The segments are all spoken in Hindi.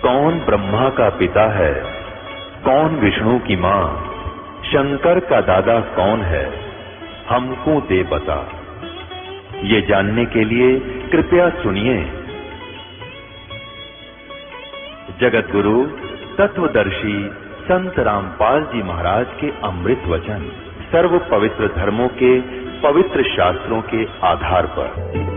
कौन ब्रह्मा का पिता है, कौन विष्णु की मां, शंकर का दादा कौन है, हमको दे बता। ये जानने के लिए कृपया सुनिए। जगत गुरु तत्वदर्शी संत रामपाल जी महाराज के अमृत वचन सर्व पवित्र धर्मों के पवित्र शास्त्रों के आधार पर।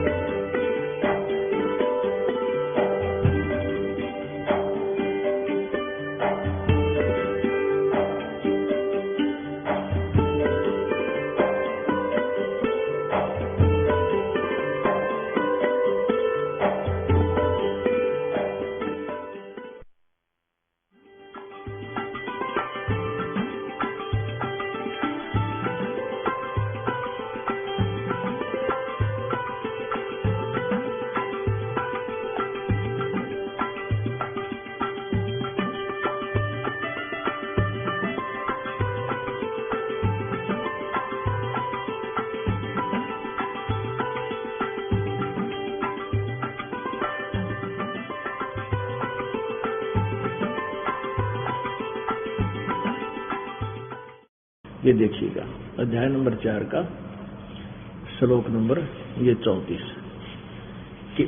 ये देखिएगा अध्याय नंबर 4 का श्लोक नंबर 34 कि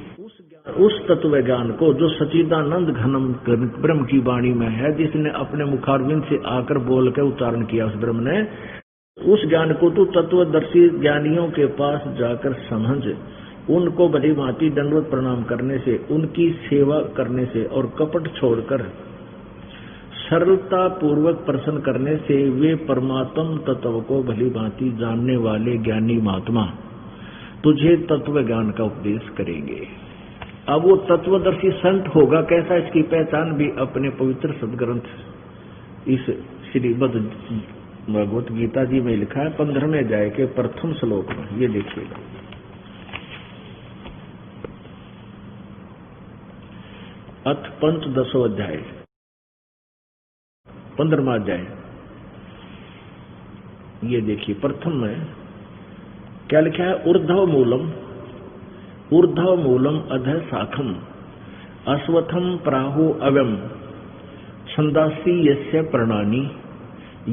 उस तत्व ज्ञान को जो सच्चिदानंद घनम ब्रह्म की वाणी में है, जिसने अपने मुखारविंद से आकर बोल के उच्चारण किया, उस ब्रह्म ने उस ज्ञान को तो तत्वदर्शी ज्ञानियों के पास जाकर समझ, उनको भली भांति दंडवत प्रणाम करने से, उनकी सेवा करने से और कपट छोड़कर सरलता पूर्वक प्रश्न करने से वे परमात्म तत्व को भली भांति जानने वाले ज्ञानी महात्मा तुझे तत्व ज्ञान का उपदेश करेंगे। अब वो तत्वदर्शी संत होगा कैसा, इसकी पहचान भी अपने पवित्र सदग्रंथ इस श्रीमद् भगवत गीता जी में लिखा है 15वें अध्याय के प्रथम श्लोक में। ये देखिएगा, अथ पंचदशो अध्याय 15वां अध्याय। ये देखिए प्रथम में क्या लिखा है, ऊर्ध्व मूलम अधः शाखम अश्वत्थम प्राहु अव्यम छंदासी यस्य प्रणानी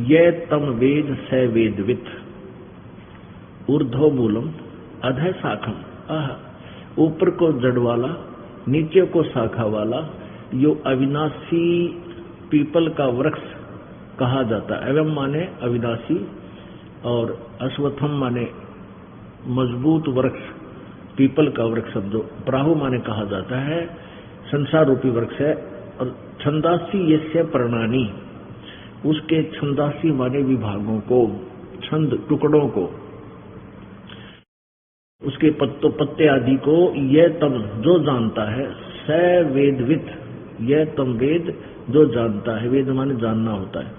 ये तम वेद स वेदवित्। ऊर्ध्व मूलम अधः शाखम, ऊपर को जड़ वाला, नीचे को शाखा वाला, यो अविनाशी पीपल का वृक्ष कहा जाता है। एवं माने अविनाशी और अश्वत्थम माने मजबूत वृक्ष, पीपल का वृक्ष शब्दों, प्राहु माने कहा जाता है संसार रूपी वृक्ष है। और छंदासी यस्य प्रणानी, उसके छंदासी माने विभागों को, छंद टुकड़ों को, उसके पत्ते आदि को, यह तम जो जानता है, स वेदवित्, यह तम वेद जो जानता है, वेद माने जानना होता है,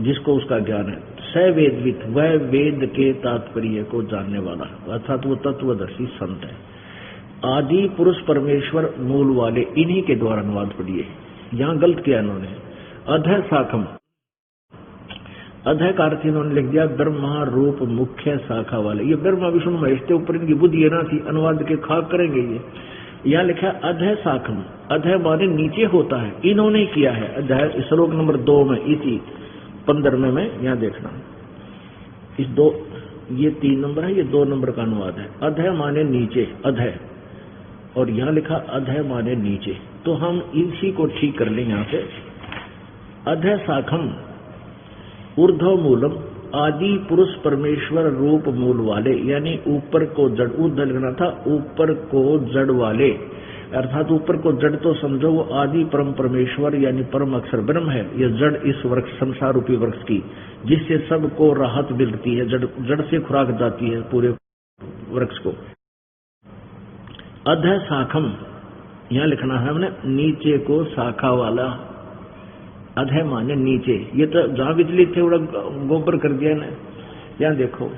जिसको उसका ज्ञान है, स वेदवित्, वह वेद के तात्पर्य को जानने वाला, अर्थात वो तत्वदर्शी संत है। आदि पुरुष परमेश्वर मूल वाले, इन्हीं के द्वारा अनुवाद पढ़िए। यहाँ गलत किया इन्होंने, अधः शाखम, अधः का अर्थ इन्होंने लिख दिया ब्रह्मा रूप मुख्य शाखा वाले। ये ब्रह्मा विष्णु महेश के ऊपर इनकी बुद्धि है ना थी, अनुवाद के खाक करेंगे ये। यहाँ लिखा अधः शाखम, अधः माने नीचे होता है, इन्होंने किया है। अध्याय श्लोक नंबर 2 में, इसी 15वें में यहाँ देखना, इस 2, ये 3 नंबर है, ये 2 नंबर का अनुवाद है। अधः माने नीचे, अधः, और यहाँ लिखा अधः माने नीचे, तो हम इसी को ठीक कर लें यहाँ से। अधः शाखम ऊर्ध्व मूलम, आदि पुरुष परमेश्वर रूप मूल वाले, यानी ऊपर को जड़, ऊर्ध्व लिखना था, ऊपर को जड़ वाले, अर्थात ऊपर को जड़ तो समझो वो आदि परम परमेश्वर यानी परम अक्षर ब्रह्म है। ये जड़ इस वृक्ष, संसार रूपी वृक्ष की, जिससे सबको राहत मिलती है, जड़ से खुराक जाती है पूरे वृक्ष को। अधः शाखम, यहाँ लिखना है हमने नीचे को शाखा वाला, अधः माने नीचे। ये तो जहां बिजली थे उड़ा गोबर कर दिया ना। यहाँ देखो,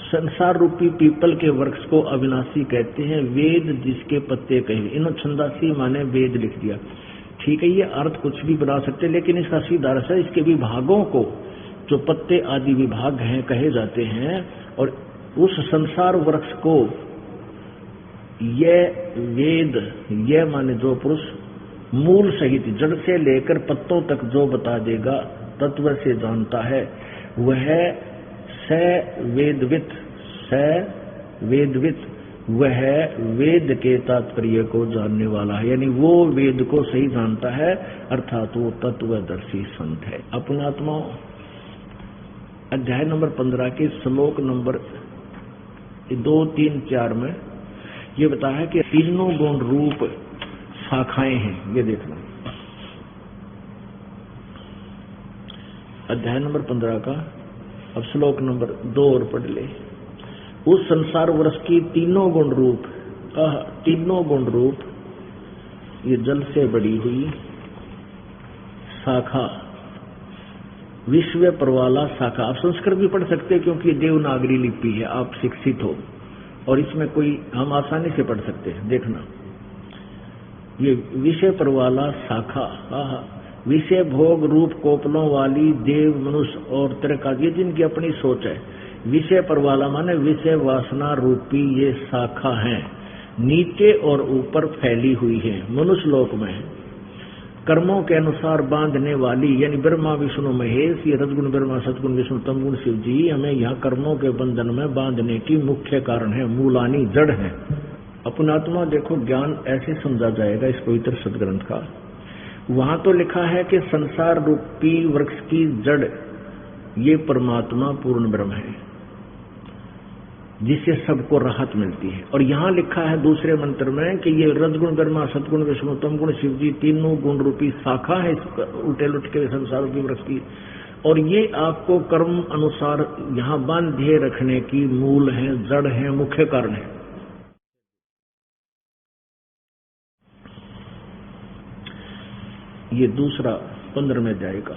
संसार रूपी पीपल के वृक्ष को अविनाशी कहते हैं, वेद जिसके पत्ते कहे, इन्होंने छंदासी माने वेद लिख दिया। ठीक है, ये अर्थ कुछ भी बना सकते, लेकिन इसका सीधा अर्थ है इसके विभागों को, जो पत्ते आदि विभाग हैं कहे जाते हैं, और उस संसार वृक्ष को यह वेद, यह माने जो पुरुष, मूल सहित जड़ से लेकर पत्तों तक जो बता देगा, तत्व से जानता है, वह स वेदवित, वह वेद के तात्पर्य को जानने वाला है, यानी वो वेद को सही जानता है, अर्थात वो तत्वदर्शी संत है। अपनात्मा अध्याय नंबर 15 के श्लोक नंबर 2, 3, 4 में ये बताया कि तीनों गुण रूप शाखाएं हैं। ये देखना अध्याय नंबर 15 का अब श्लोक नंबर 2 और पढ़ ले। उस संसार वर्ष की तीनों गुण रूप ये जल से बड़ी हुई शाखा, विश्व परवाला शाखा। आप संस्कृत भी पढ़ सकते हैं क्योंकि देवनागरी लिपि है, आप शिक्षित हो और इसमें कोई हम आसानी से पढ़ सकते हैं। देखना ये विषय परवाला शाखा, विषय भोग रूप कोपलों वाली देव मनुष्य और त्रिका, ये जिनकी अपनी सोच है। विषय परवाला माने विषय वासना रूपी ये शाखा है, नीचे और ऊपर फैली हुई है, मनुष्य लोक में कर्मों के अनुसार बांधने वाली, यानी ब्रह्मा विष्णु महेश, ये रजगुण ब्रह्मा सतगुण विष्णु तमगुण शिव जी हमें यहाँ कर्मों के बंधन में बांधने की मुख्य कारण है, मूलानी जड़ है। अपनात्मा देखो ज्ञान ऐसे समझा जाएगा इस पवित्र सदग्रंथ का। वहां तो लिखा है कि संसार रूपी वृक्ष की जड़ ये परमात्मा पूर्ण ब्रह्म है, जिससे सबको राहत मिलती है। और यहाँ लिखा है दूसरे मंत्र में कि ये रजगुण ब्रह्मा सतगुण विष्णु तमगुण शिव जी तीनों गुण रूपी शाखा है उल्टे लुट के संसार रूपी वृक्ष की, और ये आपको कर्म अनुसार यहाँ बांधे रखने की मूल है, जड़ है, मुख्य कारण है। ये दूसरा 15 में जाएगा।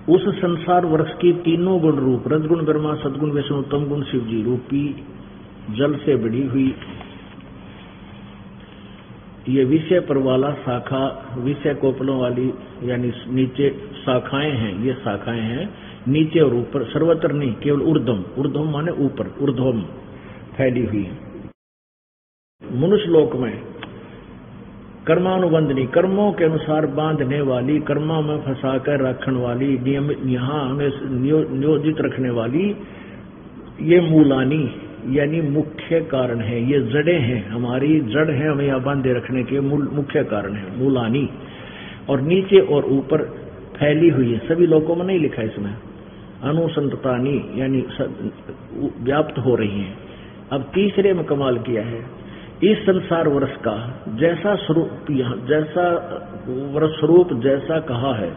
उस संसार वर्ष की तीनों गुण रूप रजगुण ब्रह्मा सदगुण विष्णु तमगुण शिव जी रूपी जल से बढ़ी हुई ये विषय परवाला शाखा, विषय कोपलों वाली यानी नीचे शाखाएं हैं, ये शाखाएं हैं नीचे और ऊपर, सर्वत्र नहीं, केवल ऊर्ध्वम, ऊर्ध्वम माने ऊपर, ऊर्ध्वम फैली हुई मनुष्य लोक में कर्मानुबंधनी, कर्मों के अनुसार बांधने वाली, कर्मों में फंसाकर रखने वाली, नियमित यहाँ हमें नियोजित रखने वाली, ये मूलानी यानी मुख्य कारण है, ये जड़ें हैं, हमारी जड़ है, हमें यहाँ बांधे रखने के मुख्य कारण है मूलानी। और नीचे और ऊपर फैली हुई है, सभी लोगों में नहीं लिखा इसमें, अनुसंततानी यानी व्याप्त हो रही है। अब तीसरे में कमाल किया है, इस संसार वर्ष का जैसा स्वरूप, जैसा वर्ष स्वरूप जैसा कहा है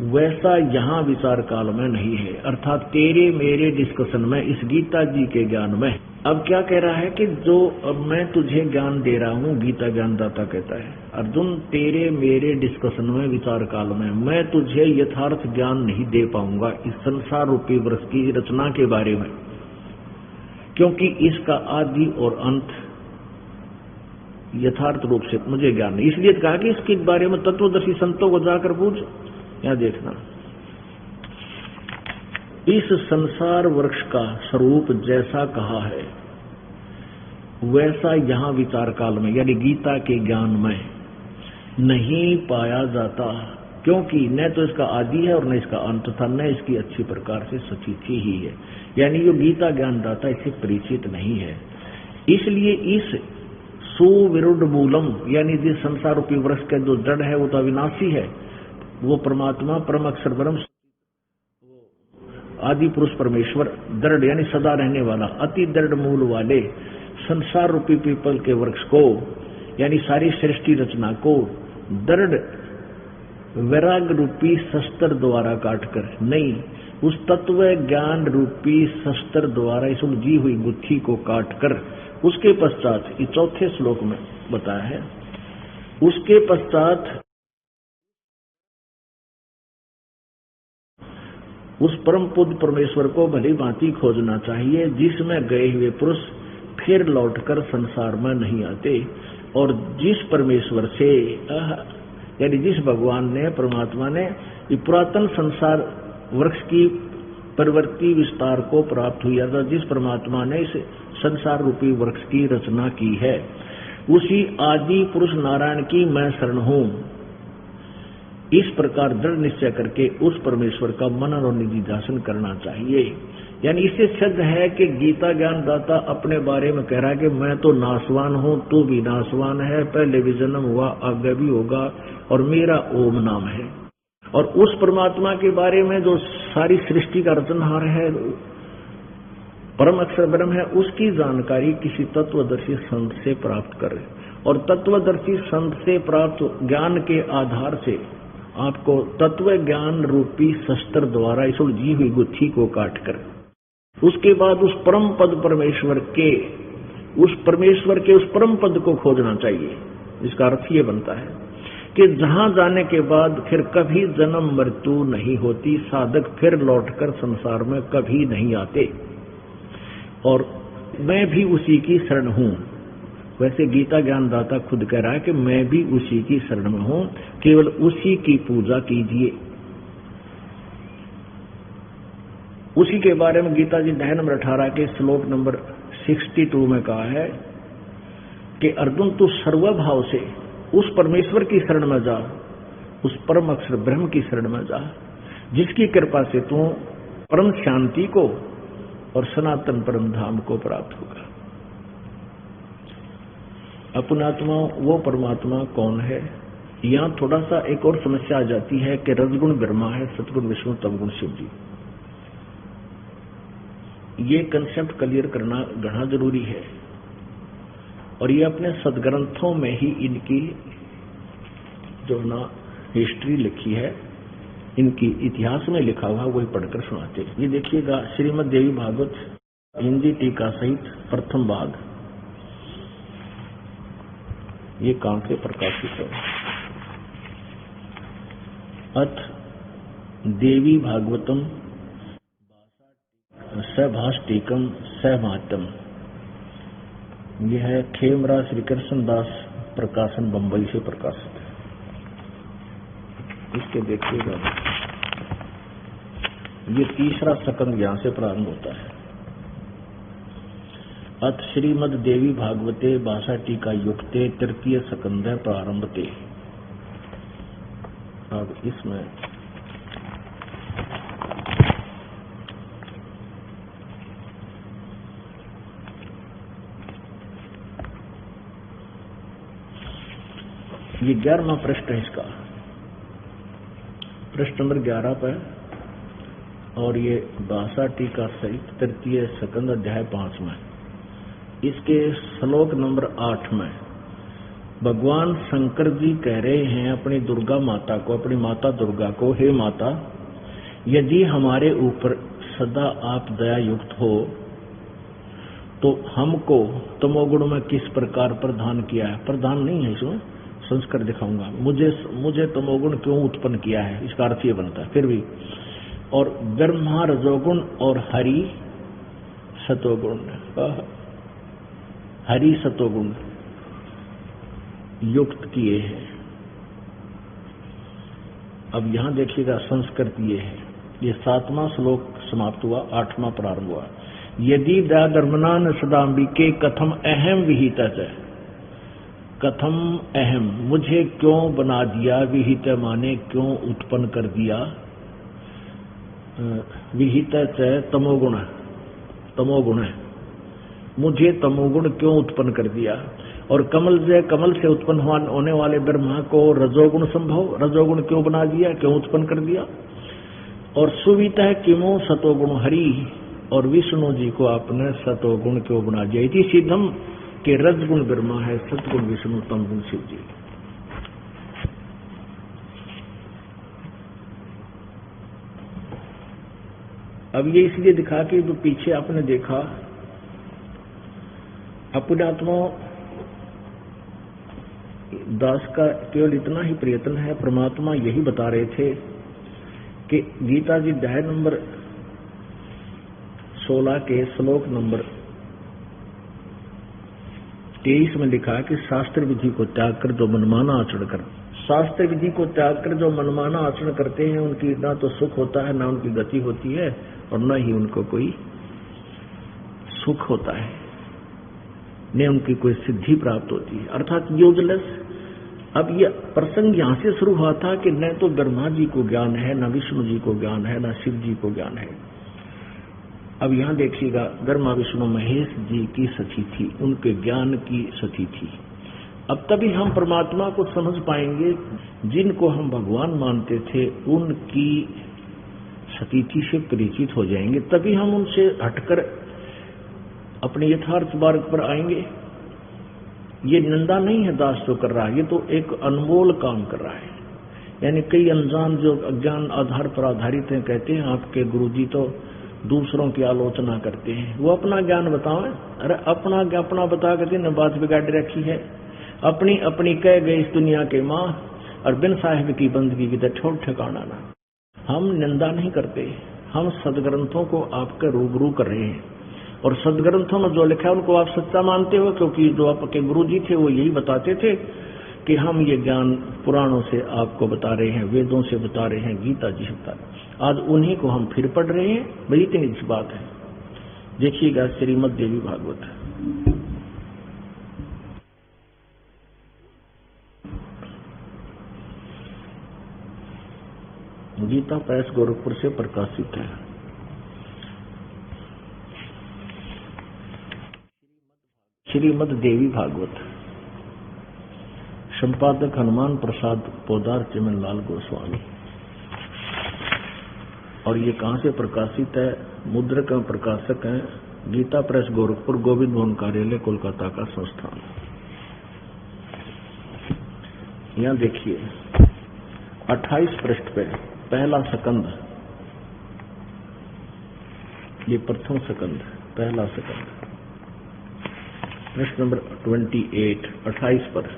वैसा यहाँ विचार काल में नहीं है, अर्थात तेरे मेरे डिस्कशन में, इस गीता जी के ज्ञान में। अब क्या कह रहा है कि जो अब मैं तुझे ज्ञान दे रहा हूँ, गीता ज्ञानदाता कहता है, अर्जुन तेरे मेरे डिस्कशन में विचार काल में मैं तुझे यथार्थ ज्ञान नहीं दे पाऊंगा इस संसार रूपी वृक्ष की रचना के बारे में, क्योंकि इसका आदि और अंत यथार्थ रूप से मुझे ज्ञान नहीं। इसलिए कहा कि इसके बारे में तत्वदर्शी संतों को जाकर पूछ। यहां देखना, इस संसार वृक्ष का स्वरूप जैसा कहा है वैसा यहाँ विचार काल में यानी गीता के ज्ञान में नहीं पाया जाता, क्योंकि न तो इसका आदि है और न इसका अंत था, न इसकी अच्छी प्रकार से सचिथी ही है, यानी जो गीता ज्ञानदाता इससे परिचित नहीं है। इसलिए इस सुविरुद्ध मूलम यानी जिस संसार रूपी वृक्ष का जो जड़ है वो तो अविनाशी है, वो परमात्मा परम अक्षर ब्रह्म आदि पुरुष परमेश्वर, दृढ़ यानी सदा रहने वाला, अति दृढ़ मूल वाले संसार रूपी पीपल के वृक्ष को यानी सारी सृष्टि रचना को दृढ़ वैराग रूपी शस्त्र द्वारा काटकर नहीं, उस तत्व ज्ञान रूपी शस्त्र द्वारा इस उलझी हुई गुत्थी को काटकर, उसके पश्चात इस चौथे श्लोक में बताया है, उसके पश्चात उस परम पुत्र परमेश्वर को भली भांति खोजना चाहिए, जिसमें गए हुए पुरुष फिर लौटकर संसार में नहीं आते, और जिस परमेश्वर से यानी जिस भगवान ने परमात्मा ने पुरातन संसार वृक्ष की प्रवृत्ति विस्तार को प्राप्त हुआ था, जिस परमात्मा ने इस संसार रूपी वृक्ष की रचना की है, उसी आदि पुरुष नारायण की मैं शरण हूं। इस प्रकार दृढ़ निश्चय करके उस परमेश्वर का मनन और निधिध्यासन करना चाहिए। यानी इससे सिद्ध है कि गीता ज्ञान दाता अपने बारे में कह रहा है कि मैं तो नासवान हूं, तू भी नासवान है, पहले भी जन्म हुआ, आगे भी होगा, और मेरा ओम नाम है। और उस परमात्मा के बारे में जो सारी सृष्टि का रचनहार है, परम अक्षर ब्रह्म है, उसकी जानकारी किसी तत्वदर्शी संत से प्राप्त करें। और तत्वदर्शी संत से प्राप्त ज्ञान के आधार से आपको तत्व ज्ञान रूपी शस्त्र द्वारा इस उलझी हुई गुत्थी को काट कर उसके बाद उस परम पद परमेश्वर के उस परम पद को खोजना चाहिए। इसका अर्थ ये बनता है कि जहां जाने के बाद फिर कभी जन्म मृत्यु नहीं होती, साधक फिर लौटकर संसार में कभी नहीं आते। और मैं भी उसी की शरण हूं। वैसे गीता ज्ञानदाता खुद कह रहा है कि मैं भी उसी की शरण में हूं, केवल उसी की पूजा कीजिए। उसी के बारे में गीता जी अध्याय नंबर 18 के श्लोक नंबर 62 में कहा है कि अर्जुन तू सर्वभाव से उस परमेश्वर की शरण में जा, उस परम अक्षर ब्रह्म की शरण में जा, जिसकी कृपा से तू परम शांति को और सनातन परम धाम को प्राप्त होगा। अपनात्मा वो परमात्मा कौन है? यहां थोड़ा सा एक और समस्या आ जाती है कि रजगुण ब्रह्मा है, सतगुण विष्णु, तमगुण शिव जी। ये कंसेप्ट क्लियर करना गढ़ा जरूरी है। और ये अपने सदग्रंथों में ही इनकी जो ना हिस्ट्री लिखी है, इनकी इतिहास में लिखा हुआ वही पढ़कर सुनाते हैं। ये देखिएगा श्रीमद् देवी भागवत हिंदी टीका सहित प्रथम भाग, ये कहां से प्रकाशित है? अथ देवी भागवतम सभाष्टिकम सहमातम। यह है खेमरा श्री कृष्ण दास प्रकाशन, बंबई से प्रकाशित है। इसके देखिएगा ये तीसरा सकंद यहां से प्रारंभ होता है। अथ श्रीमद् देवी भागवते भाषा टीका युक्ते तृतीय सकंद प्रारंभते। अब इसमें ये 11वां पृष्ठ है इसका, पृष्ठ नंबर 11 पर, और ये भाषा टीका सहित तृतीय सकंद अध्याय 5 में। इसके श्लोक नंबर 8 में भगवान शंकर जी कह रहे हैं अपनी दुर्गा माता को, अपनी माता दुर्गा को, हे माता, यदि हमारे ऊपर सदा आप दया युक्त हो तो हमको तमोगुण में किस प्रकार प्रदान किया है? प्रदान नहीं है, इसमें संस्कार दिखाऊंगा। मुझे तमोगुण क्यों उत्पन्न किया है, इसका अर्थ ये बनता है। फिर भी और ब्रह्मा रजोगुण और हरि सतोगुण, हरि सतोगुण युक्त किए हैं। अब यहां देखिएगा संस्कृत ये है। ये 7वां श्लोक समाप्त हुआ, 8वां प्रारंभ हुआ। यदि धर्मनान सदाम्बिके कथम अहम विहित है। कथम अहम, मुझे क्यों बना दिया, विहित माने क्यों उत्पन्न कर दिया, विहित तमोगुण, तमोगुण है, मुझे तमोगुण क्यों उत्पन्न कर दिया। और कमल से उत्पन्न होने वाले ब्रह्मा को रजोगुण संभव, रजोगुण क्यों बना दिया, क्यों उत्पन्न कर दिया। और सुवित है किमो सतोगुण हरि, और विष्णु जी को आपने सतोगुण क्यों बना दिया। इति सिद्धम के रजगुण ब्रह्मा है, सतगुण विष्णु, तमगुण शिव जी। अब ये इसलिए दिखा कि जो पीछे आपने देखा अपनात्मा दास का केवल इतना ही प्रयत्न है। परमात्मा यही बता रहे थे कि गीता जी अध्याय नंबर 16 के श्लोक नंबर 23 में लिखा है कि शास्त्र विधि को त्याग कर जो मनमाना आचरण कर, शास्त्र विधि को त्याग कर जो मनमाना आचरण करते हैं उनकी ना तो सुख होता है, ना उनकी गति होती है, और न ही उनको कोई सुख होता है। ने उनकी कोई सिद्धि प्राप्त होती है, अर्थात यूजलेस। अब ये प्रसंग यहाँ से शुरू हुआ था कि न तो ब्रह्मा जी को ज्ञान है, न विष्णु जी को ज्ञान है, न शिव जी को ज्ञान है। अब यहाँ देखिएगा, ब्रह्मा विष्णु महेश जी की सती थी, उनके ज्ञान की सती थी। अब तभी हम परमात्मा को समझ पाएंगे, जिनको हम भगवान मानते थे उनकी सतीथि से परिचित हो जाएंगे, तभी हम उनसे हटकर अपने यथार्थ मार्ग पर आएंगे। ये निंदा नहीं है दास जो कर रहा है, ये तो एक अनमोल काम कर रहा है। यानी कई अनजान जो अज्ञान आधार पर आधारित हैं कहते हैं आपके गुरुजी तो दूसरों की आलोचना करते हैं, वो अपना ज्ञान बताओ। अरे अपना बता करके न बात बिगाड़ रखी है, अपनी अपनी कह गए इस दुनिया के माँ, और बिन साहिब की बंदगी की तो ठिकाना ना। हम निंदा नहीं करते, हम सदग्रंथों को आपके रूबरू कर रहे हैं, और सदग्रंथों में जो लिखा है उनको आप सच्चा मानते हो, क्योंकि जो आपके गुरु जी थे वो यही बताते थे कि हम ये ज्ञान पुराणों से आपको बता रहे हैं, वेदों से बता रहे हैं, गीता जी से बता रहे हैं। आज उन्हीं को हम फिर पढ़ रहे हैं, बड़ी इतनी सी बात है। देखिएगा श्रीमद् देवी भागवत, गीता प्रेस गोरखपुर से प्रकाशित है। श्रीमद् देवी भागवत, संपादक हनुमान प्रसाद पोदार चिमनलाल गोस्वामी। और ये कहाँ से प्रकाशित है? मुद्रक में प्रकाशक है गीता प्रेस गोरखपुर, गोविंद भवन कार्यालय कोलकाता का संस्थान। यहाँ देखिए 28 पृष्ठ पे पहला सकंद, ये प्रथम सकंद, पहला सकंद, पृष्ठ नंबर 28 पर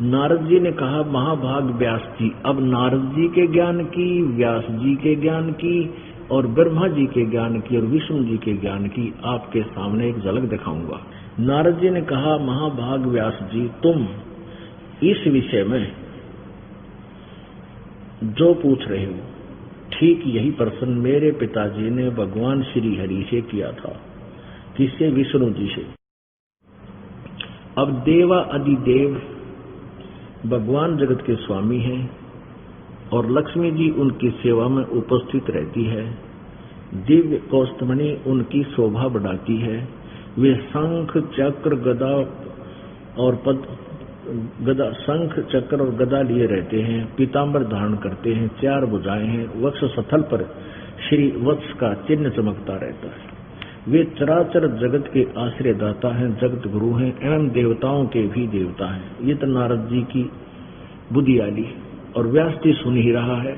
नारद जी ने कहा, महाभाग व्यास जी। अब नारद जी के ज्ञान की, व्यास जी के ज्ञान की, और ब्रह्मा जी के ज्ञान की, और विष्णु जी के ज्ञान की आपके सामने एक झलक दिखाऊंगा। नारद जी ने कहा, महाभाग व्यास जी, तुम इस विषय में जो पूछ रहे हो, ठीक यही प्रश्न मेरे पिताजी ने भगवान श्री हरि से किया था। किससे? विष्णु जी से। अब देवा अधिदेव भगवान जगत के स्वामी हैं, और लक्ष्मी जी उनकी सेवा में उपस्थित रहती है। दिव्य कौस्तुभमणि उनकी शोभा बढ़ाती है। वे शंख चक्र गदा और शंख चक्र और गदा लिए रहते हैं, पीताम्बर धारण करते हैं, 4 भुजाएं हैं, वक्ष स्थल पर श्री वत्स का चिन्ह चमकता रहता है। वे चराचर जगत के आश्रयदाता हैं, जगत गुरु हैं, एवं देवताओं के भी देवता हैं। ये तो नारद जी की बुद्धियाली, और व्यास जी सुन ही रहा है,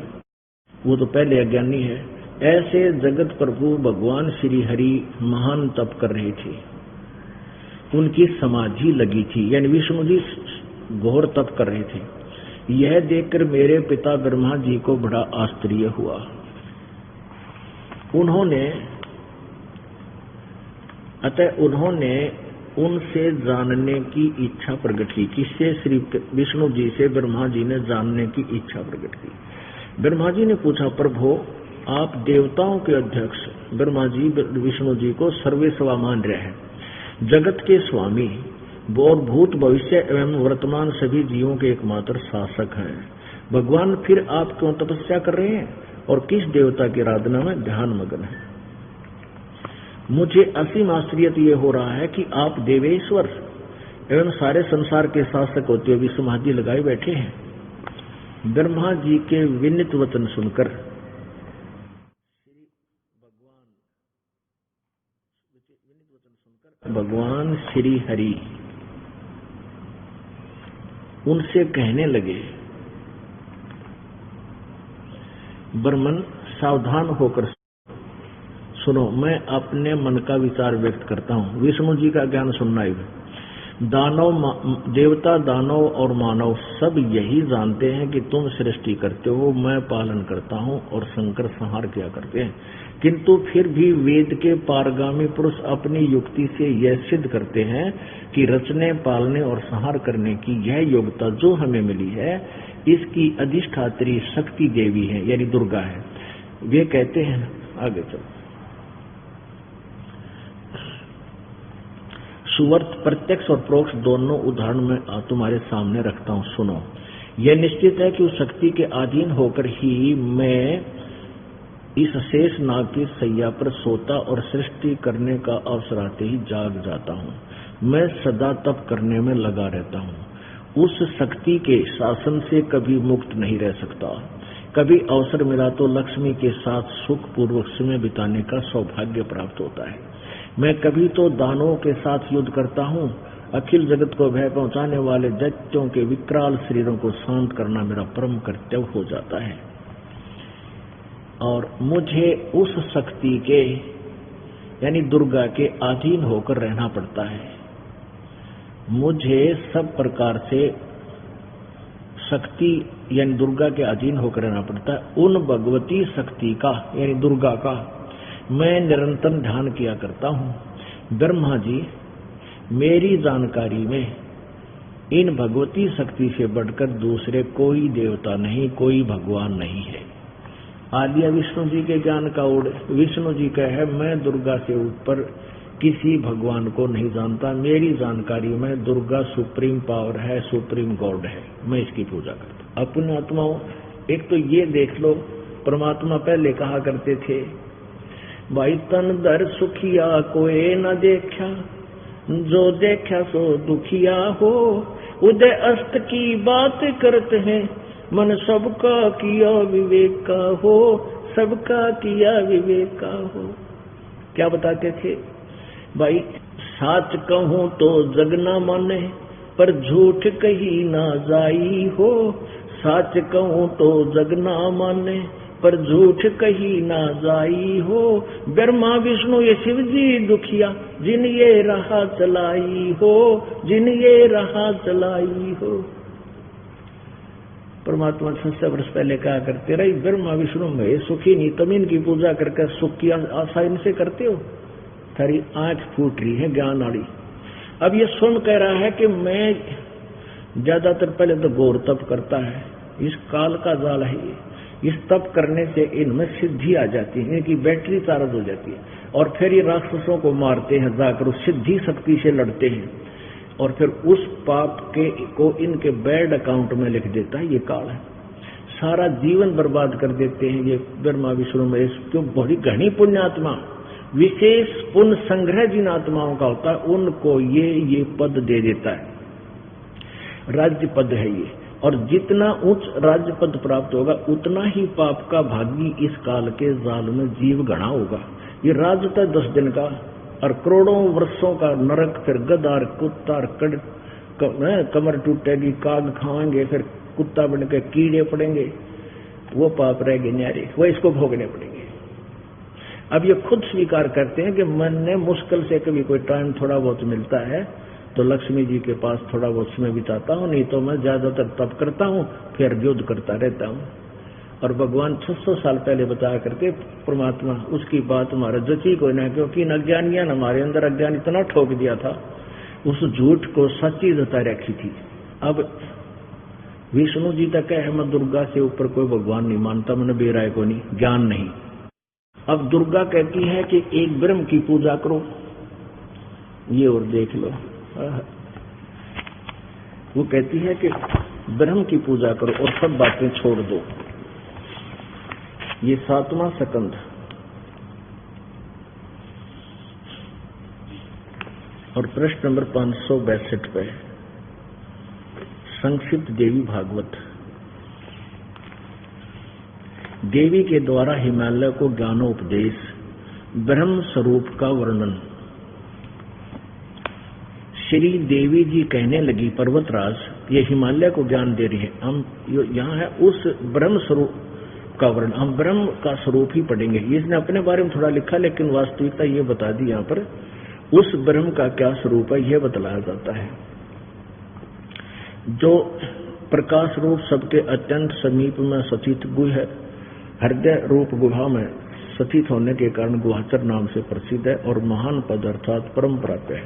वो तो पहले अज्ञानी है। ऐसे जगत प्रभु भगवान श्री हरि महान तप कर रहे थे, उनकी समाधि लगी थी, यानी विष्णु जी घोर तप कर रहे थे। यह देखकर मेरे पिता ब्रह्मा जी को बड़ा आश्चर्य हुआ। उन्होंने उनसे जानने की इच्छा प्रकट की। किससे? श्री विष्णु जी से ब्रह्मा जी ने जानने की इच्छा प्रकट की। ब्रह्मा जी ने पूछा, प्रभु आप देवताओं के अध्यक्ष ब्रह्मा जी विष्णु जी को सर्वेसर्वा मान रहे हैं, जगत के स्वामी और भूत भविष्य एवं वर्तमान सभी जीवों के एकमात्र शासक हैं। भगवान फिर आप क्यों तपस्या कर रहे हैं और किस देवता की आराधना में ध्यान मग्न है? मुझे असीम आश्चर्य ये हो रहा है कि आप देवेश्वर एवं सारे संसार के शासक होते हुए भी समाधि लगाए बैठे हैं। ब्रह्मा जी के विनीत वचन सुनकर भगवान श्री हरि उनसे कहने लगे, ब्रह्मन सावधान होकर सुनो, मैं अपने मन का विचार व्यक्त करता हूँ। विष्णु जी का ज्ञान सुनना ही। देवता, दानव और मानव सब यही जानते हैं कि तुम सृष्टि करते हो, मैं पालन करता हूँ, और शंकर संहार किया करते हैं। किंतु फिर भी वेद के पारगामी पुरुष अपनी युक्ति से यह सिद्ध करते हैं कि रचने, पालने और संहार करने की यह योग्यता जो हमें मिली है, इसकी अधिष्ठात्री शक्ति देवी है, यानी दुर्गा है। वे कहते हैं, आगे चलो, सुवर्त प्रत्यक्ष और परोक्ष दोनों उदाहरण में तुम्हारे सामने रखता हूं, सुनो। यह निश्चित है कि उस शक्ति के अधीन होकर ही मैं इस शेष नाग की सैया पर सोता और सृष्टि करने का अवसर आते ही जाग जाता हूं। मैं सदा तप करने में लगा रहता हूं। उस शक्ति के शासन से कभी मुक्त नहीं रह सकता। कभी अवसर मिला तो लक्ष्मी के साथ सुख पूर्वक समय बिताने का सौभाग्य प्राप्त होता है। मैं कभी तो दानवों के साथ युद्ध करता हूं। अखिल जगत को भय पहुंचाने वाले दैत्यों के विकराल शरीरों को शांत करना मेरा परम कर्तव्य हो जाता है और मुझे उस शक्ति के यानी दुर्गा के अधीन होकर रहना पड़ता है। मुझे सब प्रकार से शक्ति यानी दुर्गा के अधीन होकर रहना पड़ता है। उन भगवती शक्ति का यानी दुर्गा का मैं निरंतर ध्यान किया करता हूं। ब्रह्मा जी, मेरी जानकारी में इन भगवती शक्ति से बढ़कर दूसरे कोई देवता नहीं, कोई भगवान नहीं है। आलिया विष्णु जी के ज्ञान का ओढ़ विष्णु जी का है, मैं दुर्गा से ऊपर किसी भगवान को नहीं जानता। मेरी जानकारी में दुर्गा सुप्रीम पावर है, सुप्रीम गॉड है, मैं इसकी पूजा करता हूं। अपने आत्माओं, एक तो ये देख लो, परमात्मा पहले कहा करते थे, भाई तन दर सुखिया कोई न देखा, जो देखा सो दुखिया हो। उदय अस्त की बात करते हैं, मन सबका किया विवेक का हो, सबका किया विवेक का हो। क्या बताते थे भाई, साच कहूं तो जग ना माने, पर झूठ कही ना जाई हो। साच कहूं तो जग ना माने, पर झूठ कही ना जाई हो। ब्रह्मा विष्णु ये शिव जी दुखिया, जिन ये राह चलाई हो, जिन ये राह चलाई हो। परमात्मा 600 वर्ष पहले कहा करते रहे, ब्रह्मा विष्णु में सुखी नहीं, तुम इनकी पूजा करके सुख की आशा इनसे करते हो, थारी आंख फूट रही है ज्ञान आड़ी। अब ये स्वयं कह रहा है कि मैं ज्यादातर पहले तो घोर तप करता है, इस काल का जाल है ये। इस तप करने से इनमें सिद्धि आ जाती है, इनकी बैटरी चार्ज हो जाती है और फिर ये राक्षसों को मारते हैं, जाकर उस सिद्धि शक्ति से लड़ते हैं और फिर उस पाप के को इनके बैड अकाउंट में लिख देता है। ये काल है, सारा जीवन बर्बाद कर देते हैं ये ब्रह्मा विष्णु महेश। क्यों? बड़ी घनी पुण्यात्मा, विशेष पुण्य संग्रह जिन आत्माओं का होता है उनको ये पद दे देता है, राज्य पद है ये। और जितना उच्च राज्य पद प्राप्त होगा उतना ही पाप का भागी इस काल के जाल में जीव गणा होगा। ये राज्य था 10 दिन का और करोड़ों वर्षों का नरक, फिर गदार कुत्ता कमर टूटेगी, काग खाएंगे, फिर कुत्ता बन के कीड़े पड़ेंगे, वो पाप रहेंगे न्यारे, वो इसको भोगने पड़ेंगे। अब ये खुद स्वीकार करते हैं कि मन ने मुश्किल से कभी कोई टाइम थोड़ा बहुत मिलता है तो लक्ष्मी जी के पास थोड़ा बहुत समय बिताता हूँ, नहीं तो मैं ज्यादातर तप करता हूँ, फिर युद्ध करता रहता हूँ। और भगवान 600 साल पहले बताया करते परमात्मा, उसकी बात हमारा जची कोई ना, क्योंकि इन अज्ञानिया ने हमारे अंदर अज्ञान इतना ठोक दिया था, उस झूठ को सच्ची जता रखी थी। अब विष्णु जी तक है, मैं दुर्गा से ऊपर कोई भगवान नहीं मानता, मैंने बेराय को नहीं, ज्ञान नहीं। अब दुर्गा कहती है कि एक ब्रह्म की पूजा करो, ये और देख लो। वो कहती है कि ब्रह्म की पूजा करो और सब बातें छोड़ दो। ये 7वां स्कंध और प्रश्न नंबर 562 पे संक्षिप्त देवी भागवत। देवी के द्वारा हिमालय को ज्ञानोपदेश, ब्रह्म स्वरूप का वर्णन। श्री देवी जी कहने लगी, पर्वतराज ये हिमालय को ज्ञान दे रही है, हम यहाँ है उस ब्रह्म स्वरूप का वर्णन, हम ब्रह्म का स्वरूप ही पढ़ेंगे। इसने अपने बारे में थोड़ा लिखा लेकिन वास्तविकता ये बता दी, यहाँ पर उस ब्रह्म का क्या स्वरूप है यह बतलाया जाता है, जो प्रकाश रूप सबके अत्यंत समीप में स्थित गुह है, हृदय रूप गुहा में स्थित होने के कारण गुहाचर नाम से प्रसिद्ध है और महान पद अर्थात परम प्राप्त है।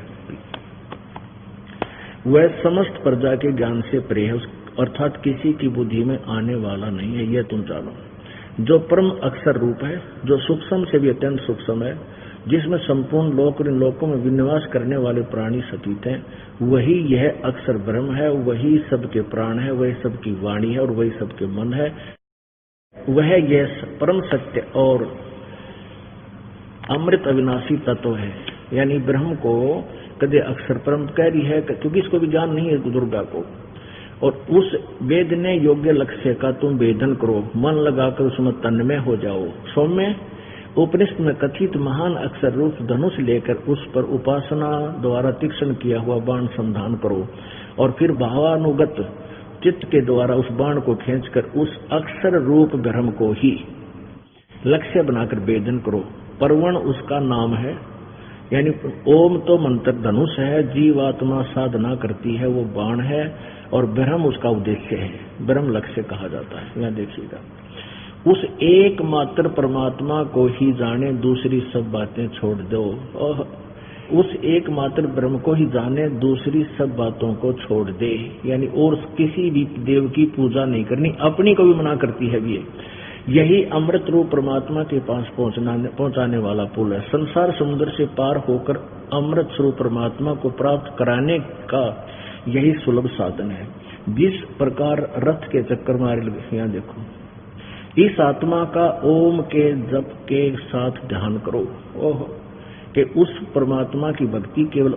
वह समस्त प्रजा के ज्ञान से परे है, अर्थात किसी की बुद्धि में आने वाला नहीं है, यह तुम जानो। जो परम अक्षर रूप है, जो सूक्ष्म से भी अत्यंत सूक्ष्म है, जिसमें संपूर्ण लोक और इन लोकों में विनिवास करने वाले प्राणी सतीत हैं, वही यह अक्षर ब्रह्म है, वही सबके प्राण है, वही सबकी वाणी है और वही सबके मन है। वह यह परम सत्य और अमृत अविनाशी तत्व है। यानी ब्रह्म को कदे अक्षर परम कह रही है, क्योंकि इसको भी ज्ञान नहीं है दुर्गा को। और उस वेदने योग्य लक्ष्य का तुम वेदन करो, मन लगाकर उसमें तन्मय हो जाओ। सौम्य उपनिषद में कथित महान अक्षर रूप धनुष लेकर उस पर उपासना द्वारा तीक्ष्ण किया हुआ बाण संधान करो और फिर भावानुगत चित्त के द्वारा उस बाण को खींचकर उस अक्षर रूप ब्रह्म को ही लक्ष्य बनाकर वेदन करो। परवण उसका नाम है, यानी ओम तो मंत्र धनुष है, जीवात्मा साधना करती है वो बाण है और ब्रह्म उसका उद्देश्य है, ब्रह्म लक्ष्य कहा जाता है। यहाँ देखिएगा, उस एकमात्र परमात्मा को ही जाने, दूसरी सब बातें छोड़ दो। और उस एकमात्र ब्रह्म को ही जाने, दूसरी सब बातों को छोड़ दे। यानी और किसी भी देव की पूजा नहीं करनी, अपनी को भी मना करती है ये। यही अमृत रूप परमात्मा के पास पहुंचाने वाला पुल है। संसार समुद्र से पार होकर अमृत स्वरूप परमात्मा को प्राप्त कराने का यही सुलभ साधन है। जिस प्रकार रथ के चक्कर मारे, यहाँ देखो, इस आत्मा का ओम के जप के साथ ध्यान करो। ओह, कि उस परमात्मा की भक्ति केवल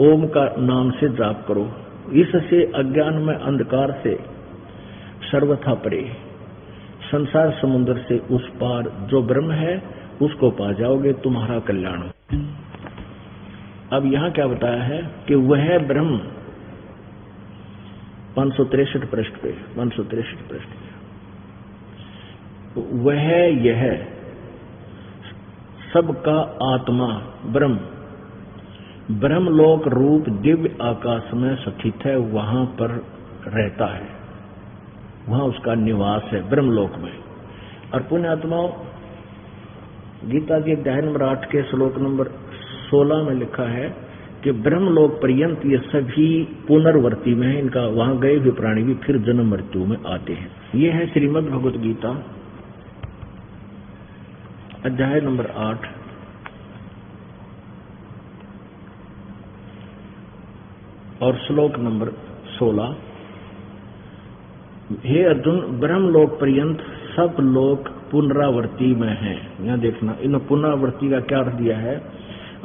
ओम का नाम से जाप करो। इससे अज्ञान में अंधकार से सर्वथा परे, संसार समुद्र से उस पार जो ब्रह्म है उसको पा जाओगे, तुम्हारा कल्याण। अब यहाँ क्या बताया है कि वह ब्रह्म 563 पृष्ठ पे, 563 पृष्ठ पे, वह यह सबका आत्मा ब्रह्मलोक रूप दिव्य आकाश में स्थित है, वहां पर रहता है, वहां उसका निवास है ब्रह्मलोक में। और पुण्य आत्माओं, गीता जी अध्याय नंबर 8 के श्लोक नंबर 16 में लिखा है कि ब्रह्मलोक पर्यंत ये सभी पुनर्वर्ती में है, इनका वहां गए हुए प्राणी भी फिर जन्म मृत्यु में आते हैं। ये है श्रीमद् भगवत गीता अध्याय नंबर 8 और श्लोक नंबर 16। हे अर्जुन, ब्रह्मलोक पर्यंत सब लोग पुनरावर्ती में हैं। यहाँ देखना, इन पुनरावर्ती का क्या अर्थ दिया है,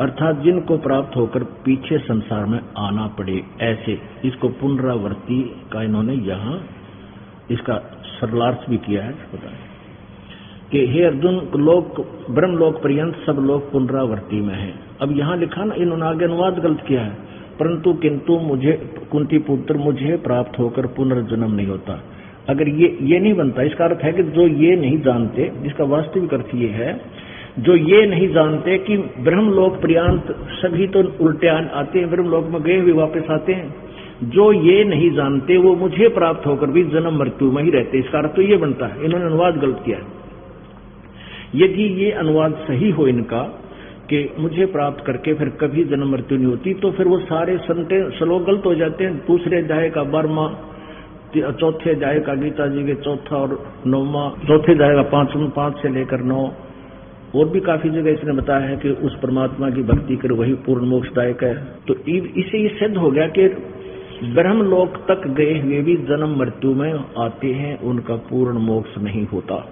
अर्थात जिनको प्राप्त होकर पीछे संसार में आना पड़े, ऐसे इसको पुनरावर्ती का इन्होंने यहाँ इसका सरलार्थ भी किया है। पता है कि हे अर्जुन, ब्रह्मलोक पर्यंत सब लोग पुनरावर्ती में हैं। अब यहाँ लिखा ना, इन्होंने आगे अनुवाद गलत किया है, परंतु किंतु मुझे कुंती पुत्र मुझे प्राप्त होकर पुनर्जन्म नहीं होता। अगर ये नहीं बनता, इसका अर्थ है कि जो ये नहीं जानते, जिसका वास्तविक अर्थ ये है, जो ये नहीं जानते कि ब्रह्मलोक पर्यंत सभी तो उल्टे आते हैं, ब्रह्मलोक में गए हुए वापस आते हैं, जो ये नहीं जानते वो मुझे प्राप्त होकर भी जन्म मृत्यु में ही रहते। इसका अर्थ तो ये बनता है, इन्होंने अनुवाद गलत किया है। यदि ये अनुवाद सही हो इनका कि मुझे प्राप्त करके फिर कभी जन्म मृत्यु नहीं होती, तो फिर वो सारे श्लोक गलत हो जाते हैं। दूसरे अध्याय का 12वां, चौथे अध्याय का गीता जी के 4था और 9वां, चौथे अध्याय का 5 से लेकर 9, और भी काफी जगह इसने बताया है कि उस परमात्मा की भक्ति कर वही पूर्ण मोक्षदायक है। तो इसे ये सिद्ध हो गया कि ब्रह्मलोक तक गए हुए भी जन्म मृत्यु में आते हैं, उनका पूर्ण मोक्ष नहीं होता।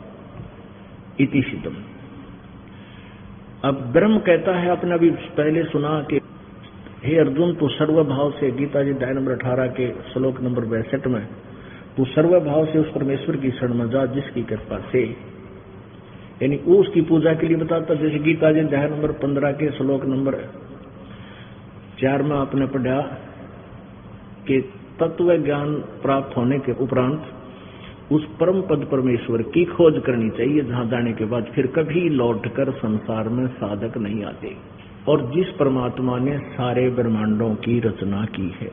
इति सिद्धम। अब ब्रह्म कहता है, आपने अभी पहले सुना कि हे अर्जुन, तू सर्वभाव से, गीता जी अध्याय नंबर 18 के श्लोक नंबर 62 में, तू सर्वभाव से उस परमेश्वर की शरण में जा जिसकी कृपा से, यानी वो उसकी पूजा के लिए बताता। जैसे गीता जी अध्याय नंबर 15 के श्लोक नंबर 4 में आपने पढ़ा कि तत्व ज्ञान प्राप्त होने के उपरांत उस परम पद परमेश्वर की खोज करनी चाहिए, जहां जाने के बाद फिर कभी लौटकर संसार में साधक नहीं आते। और जिस परमात्मा ने सारे ब्रह्मांडों की रचना की है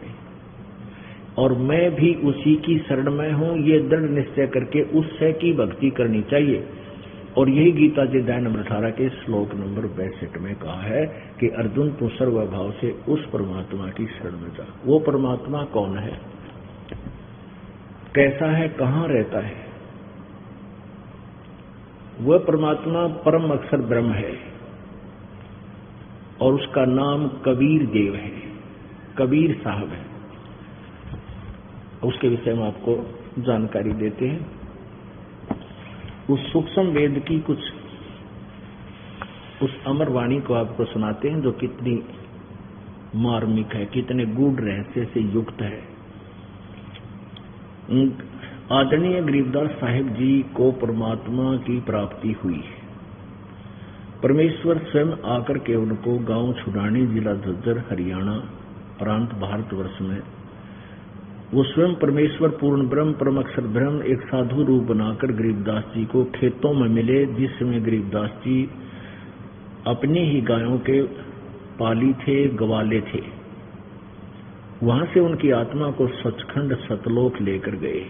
और मैं भी उसी की शरण में हूं, ये दृढ़ निश्चय करके उससे की भक्ति करनी चाहिए। और यही गीता जी अध्याय नंबर 18 के श्लोक नंबर 62 में कहा है कि अर्जुन, तू सर्वभाव से उस परमात्मा की शरण में जा। वो परमात्मा कौन है, कैसा है, कहाँ रहता है, वह परमात्मा परम अक्षर ब्रह्म है और उसका नाम कबीर देव है, कबीर साहब है। उसके विषय में आपको जानकारी देते हैं। उस सूक्ष्म वेद की कुछ उस अमर वाणी को आपको सुनाते हैं, जो कितनी मार्मिक है, कितने गूढ़ रहस्य से युक्त है। आदरणीय गरीबदास साहिब जी को परमात्मा की प्राप्ति हुई। परमेश्वर स्वयं आकर के उनको गांव छुड़ानी, जिला झज्जर, हरियाणा प्रांत, भारतवर्ष में वो स्वयं परमेश्वर पूर्ण ब्रह्म, परम अक्षर ब्रह्म एक साधु रूप बनाकर गरीबदास जी को खेतों में मिले, जिस समय गरीबदास जी अपने ही गायों के पाली थे, गवाले थे। वहां से उनकी आत्मा को सचखंड सतलोक लेकर गए।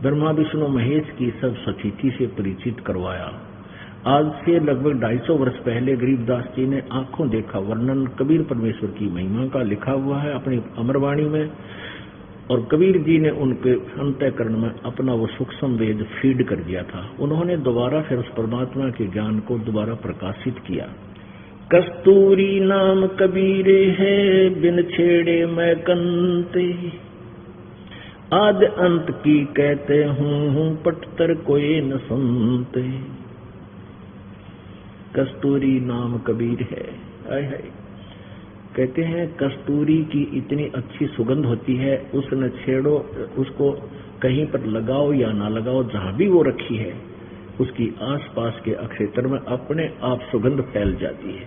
ब्रह्मा विष्णु महेश की सब सचिति से परिचित करवाया। आज से लगभग 250 वर्ष पहले गरीबदास जी ने आंखों देखा वर्णन कबीर परमेश्वर की महिमा का लिखा हुआ है अपनी अमरवाणी में, और कबीर जी ने उनके अंतःकरण में अपना वो सूक्ष्म वेद फीड कर दिया था। उन्होंने दोबारा फिर उस परमात्मा के ज्ञान को दोबारा प्रकाशित किया। कस्तूरी नाम कबीरे है, बिन छेड़े मैं कंते, आद अंत की कहते हूँ, पटतर कोई न सुनते। कस्तूरी नाम कबीर है। हाय हाय, कहते हैं कस्तूरी की इतनी अच्छी सुगंध होती है, उस न छेड़ो, उसको कहीं पर लगाओ या ना लगाओ, जहां भी वो रखी है उसकी आसपास के क्षेत्र में अपने आप सुगंध फैल जाती है।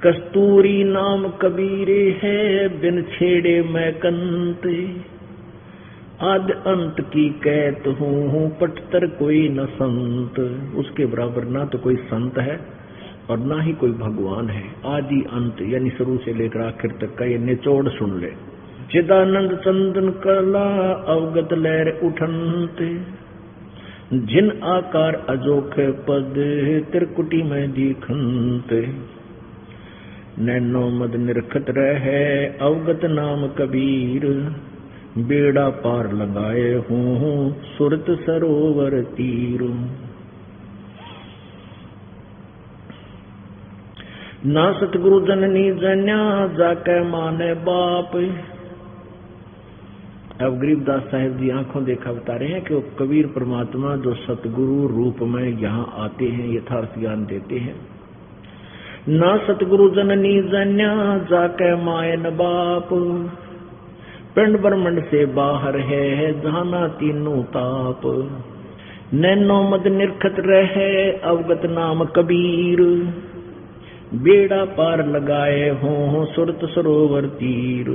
कस्तूरी नाम कबीरे है, बिन छेड़े मैं कंते, आद अंत की कहत हूँ, पटतर कोई न संत। उसके बराबर ना तो कोई संत है और ना ही कोई भगवान है। आदि अंत यानी शुरू से लेकर आखिर तक का ये निचोड़ सुन ले। चिदानंद चंदन कला अवगत लहर उठनते, जिन आकार अजोख पद त्रिकुटी में दिखनते। नैनो मद निरखत रहे अवगत नाम कबीर, बेड़ा पार लगाए हूँ सुरत सरोवर तीर। ना सतगुरु जननी जन्या, जाके माने बाप। अब गरीबदास साहिब जी आंखों देखा बता रहे हैं कि वो कबीर परमात्मा जो सतगुरु रूप में यहाँ आते हैं, यथार्थ ज्ञान देते हैं। ना सतगुरु जननी जन्या, जाके मायन बाप, पिंड ब्रह्मंड से बाहर है, जाना तीनों ताप। नैनो मद निरखत रहे अवगत नाम कबीर, बेड़ा पार लगाए हों सुरत सरोवर तीर।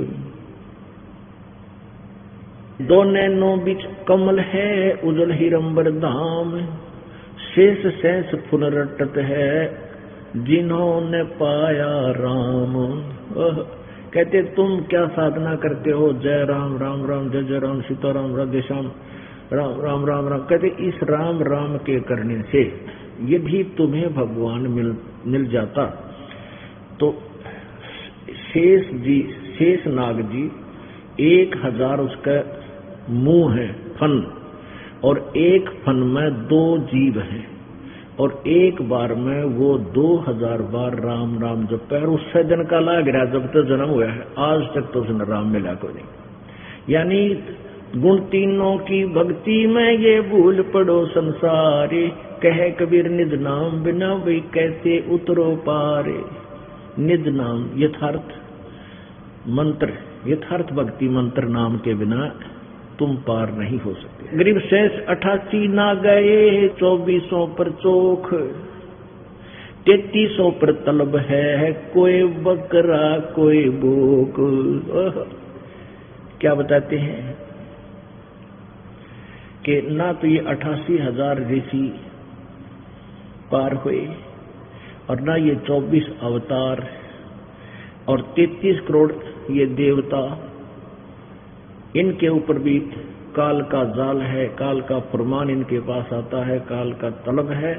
दो नैनो बीच कमल है, उजल हिरंबर धाम, शेष शेष फुल रटत है, जिन्होंने पाया राम। कहते तुम क्या साधना करते हो, जय राम राम राम, जय जय राम, सीताराम, राधे श्याम, राम राम राम राम। कहते इस राम राम के करने से यदि तुम्हें भगवान मिल जाता तो शेष नाग जी 1000 उसका मुंह है फन, और एक फन में 2 जीव हैं, और एक बार में वो 2000 बार राम राम जपता है। उससे दिन का लाग रहा जब तक जन्म हुआ है, आज तक तो उसने राम मिला को नहीं। यानी गुण तीनों की भक्ति में ये भूल पड़ो संसारे, कहे कबीर निज नाम बिना वे कैसे उतरो पारे। निज नाम यथार्थ मंत्र, यथार्थ भक्ति मंत्र नाम के बिना तुम पार नहीं हो सकते। गरीब शेष 88 ना गए, 2400 पर चोख, 3300 पर तलब है, कोई बकरा कोई भूख। क्या बताते हैं कि ना तो ये 88,000 ऋषि पार हुए, और ना ये 24 अवतार और 33 करोड़ ये देवता। इनके ऊपर भी काल का जाल है, काल का फरमान इनके पास आता है, काल का तलब है,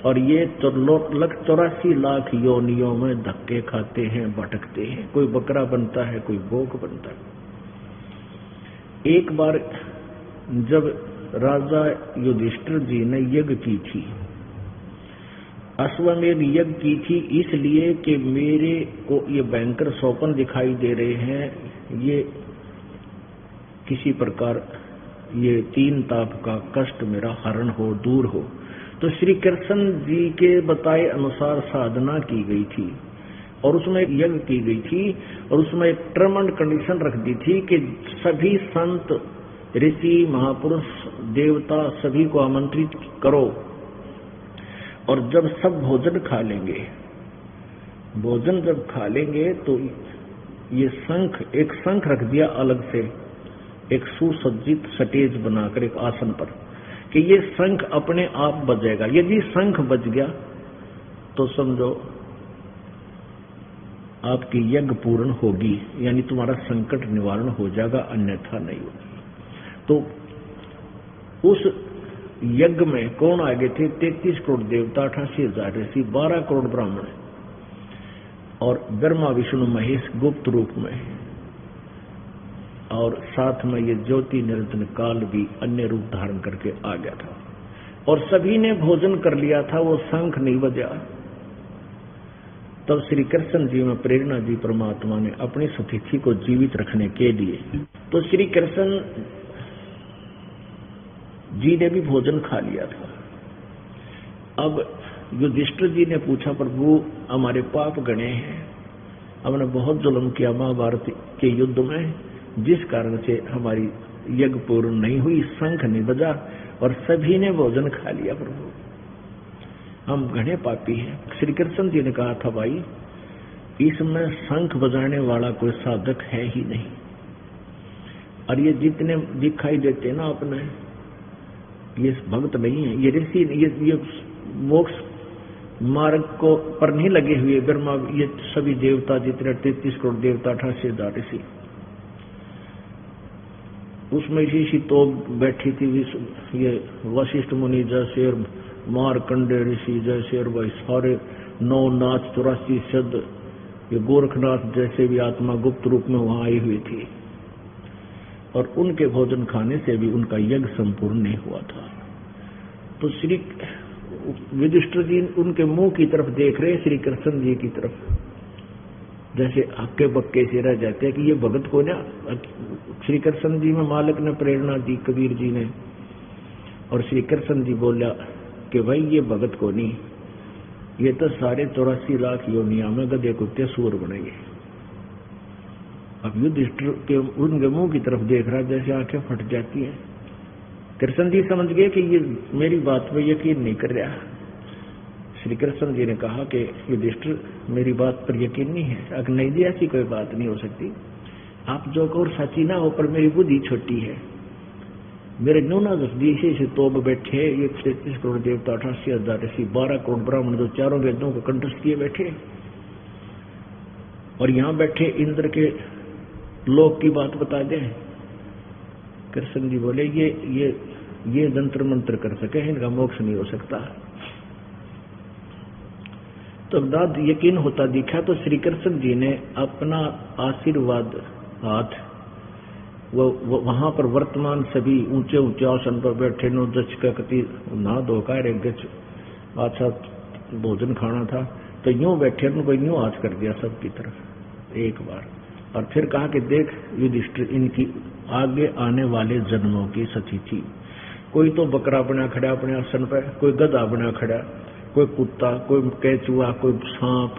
और ये 84 लाख योनियों में धक्के खाते हैं, भटकते हैं। कोई बकरा बनता है, कोई भोग बनता है। एक बार जब राजा युधिष्ठिर जी ने यज्ञ की थी, अश्वमेध यज्ञ की थी, इसलिए कि मेरे को ये भयंकर स्वप्न दिखाई दे रहे हैं, ये किसी प्रकार ये तीन ताप का कष्ट मेरा हरण हो, दूर हो। तो श्री कृष्ण जी के बताए अनुसार साधना की गई थी और उसमें एक यज्ञ की गई थी और उसमें एक टर्म एंड कंडीशन रख दी थी कि सभी संत, ऋषि, महापुरुष, देवता सभी को आमंत्रित करो और जब सब भोजन खा लेंगे, भोजन जब खा लेंगे तो ये शंख, एक शंख रख दिया अलग से, एक सुसज्जित स्टेज बनाकर एक आसन पर, कि ये शंख अपने आप बजेगा। यदि शंख बज गया तो समझो आपकी यज्ञ पूर्ण होगी, यानी तुम्हारा संकट निवारण हो जाएगा, अन्यथा नहीं होगी। तो उस यज्ञ में कौन आगे थे? 33 करोड़ देवता, 88,000 ऋषि, 12 करोड़ ब्राह्मण और ब्रह्मा विष्णु महेश गुप्त रूप में, और साथ में ये ज्योति निरंजन काल भी अन्य रूप धारण करके आ गया था और सभी ने भोजन कर लिया था, वो शंख नहीं बजा। तब श्री कृष्ण जी में प्रेरणा जी परमात्मा ने अपनी सतिथि को जीवित रखने के लिए, तो श्री कृष्ण जी ने भी भोजन खा लिया था। अब युधिष्ठिर जी ने पूछा, प्रभु हमारे पाप गणे हैं, हमने बहुत जुल्म किया महाभारत के युद्ध में, जिस कारण से हमारी यज्ञ पूर्ण नहीं हुई, शंख नहीं बजा और सभी ने भोजन खा लिया, प्रभु हम घने पापी हैं। श्री कृष्ण जी ने कहा था, भाई इसमें शंख बजाने वाला कोई साधक है ही नहीं, और ये जितने दिखाई देते ना अपने, ये भक्त नहीं है, ये ऋषि, ये मोक्ष मार्ग को पर नहीं लगे हुए ब्रह्मा, ये सभी देवता जितने 33 करोड़ देवता, 88,000 ऋषि, उसमें इसी तो बैठी थी ये वशिष्ठ मुनि जैसे और मारकंडे ऋषि जैसे और वही सारे 9 नाथ 84 सिद्ध, ये गोरखनाथ जैसे भी आत्मा गुप्त रूप में वहां आई हुई थी, और उनके भोजन खाने से भी उनका यज्ञ संपूर्ण नहीं हुआ था। तो श्री युधिष्ठिर जी उनके मुंह की तरफ देख रहे, श्री कृष्ण जी की तरफ, जैसे हक्के बक्के से रह जाते हैं कि ये भगत को ना। श्री कृष्ण जी में मालिक ने प्रेरणा दी, कबीर जी ने, और श्री कृष्ण जी बोला कि भाई ये भगत को नहीं, ये तो सारे 84 लाख योनिया में गधे कुत्ते सूर बनेंगे। अब युधिष्ठिर के उनके मुंह की तरफ देख रहा, जैसे आंखें फट जाती हैं। कृष्ण जी समझ गए कि ये मेरी बात पे यकीन नहीं कर रहा। श्री कृष्ण जी ने कहा कि युधिष्ठिर मेरी बात पर यकीन नहीं है, अगर नहीं जी ऐसी कोई बात नहीं हो सकती, आप जो कहो सच्ची ना हो, पर मेरी बुद्धि छोटी है, मेरे नूना जसदीशे से तोब बैठे ये 33 करोड़ देवता, 88,000 ऋषि, 12 करोड़ ब्राह्मण जो चारों वेदों को कंठस्थ किए बैठे, और यहाँ बैठे इंद्र के लोक की बात बता दें। कृष्ण जी बोले ये जंत्र मंत्र कर सके, इनका मोक्ष नहीं हो सकता। तो दाद यकीन होता दिखा, तो श्री कृष्ण जी ने अपना आशीर्वाद हाथ वो वहां पर वर्तमान सभी ऊंचे ऊंचे आसन पर बैठे नो दच का कति ना धोकर एक गच अच्छा भोजन खाना था, तो यूं बैठे उनको यूं हाथ कर दिया सबकी तरफ एक बार, और फिर कहा कि देख युधिष्ठिर, इनकी आगे आने वाले जन्मों की सतिथि, कोई तो बकरा बना खड़ा अपने आसन पर, कोई गधा बना खड़ा, कोई कुत्ता, कोई केचुआ, कोई सांप,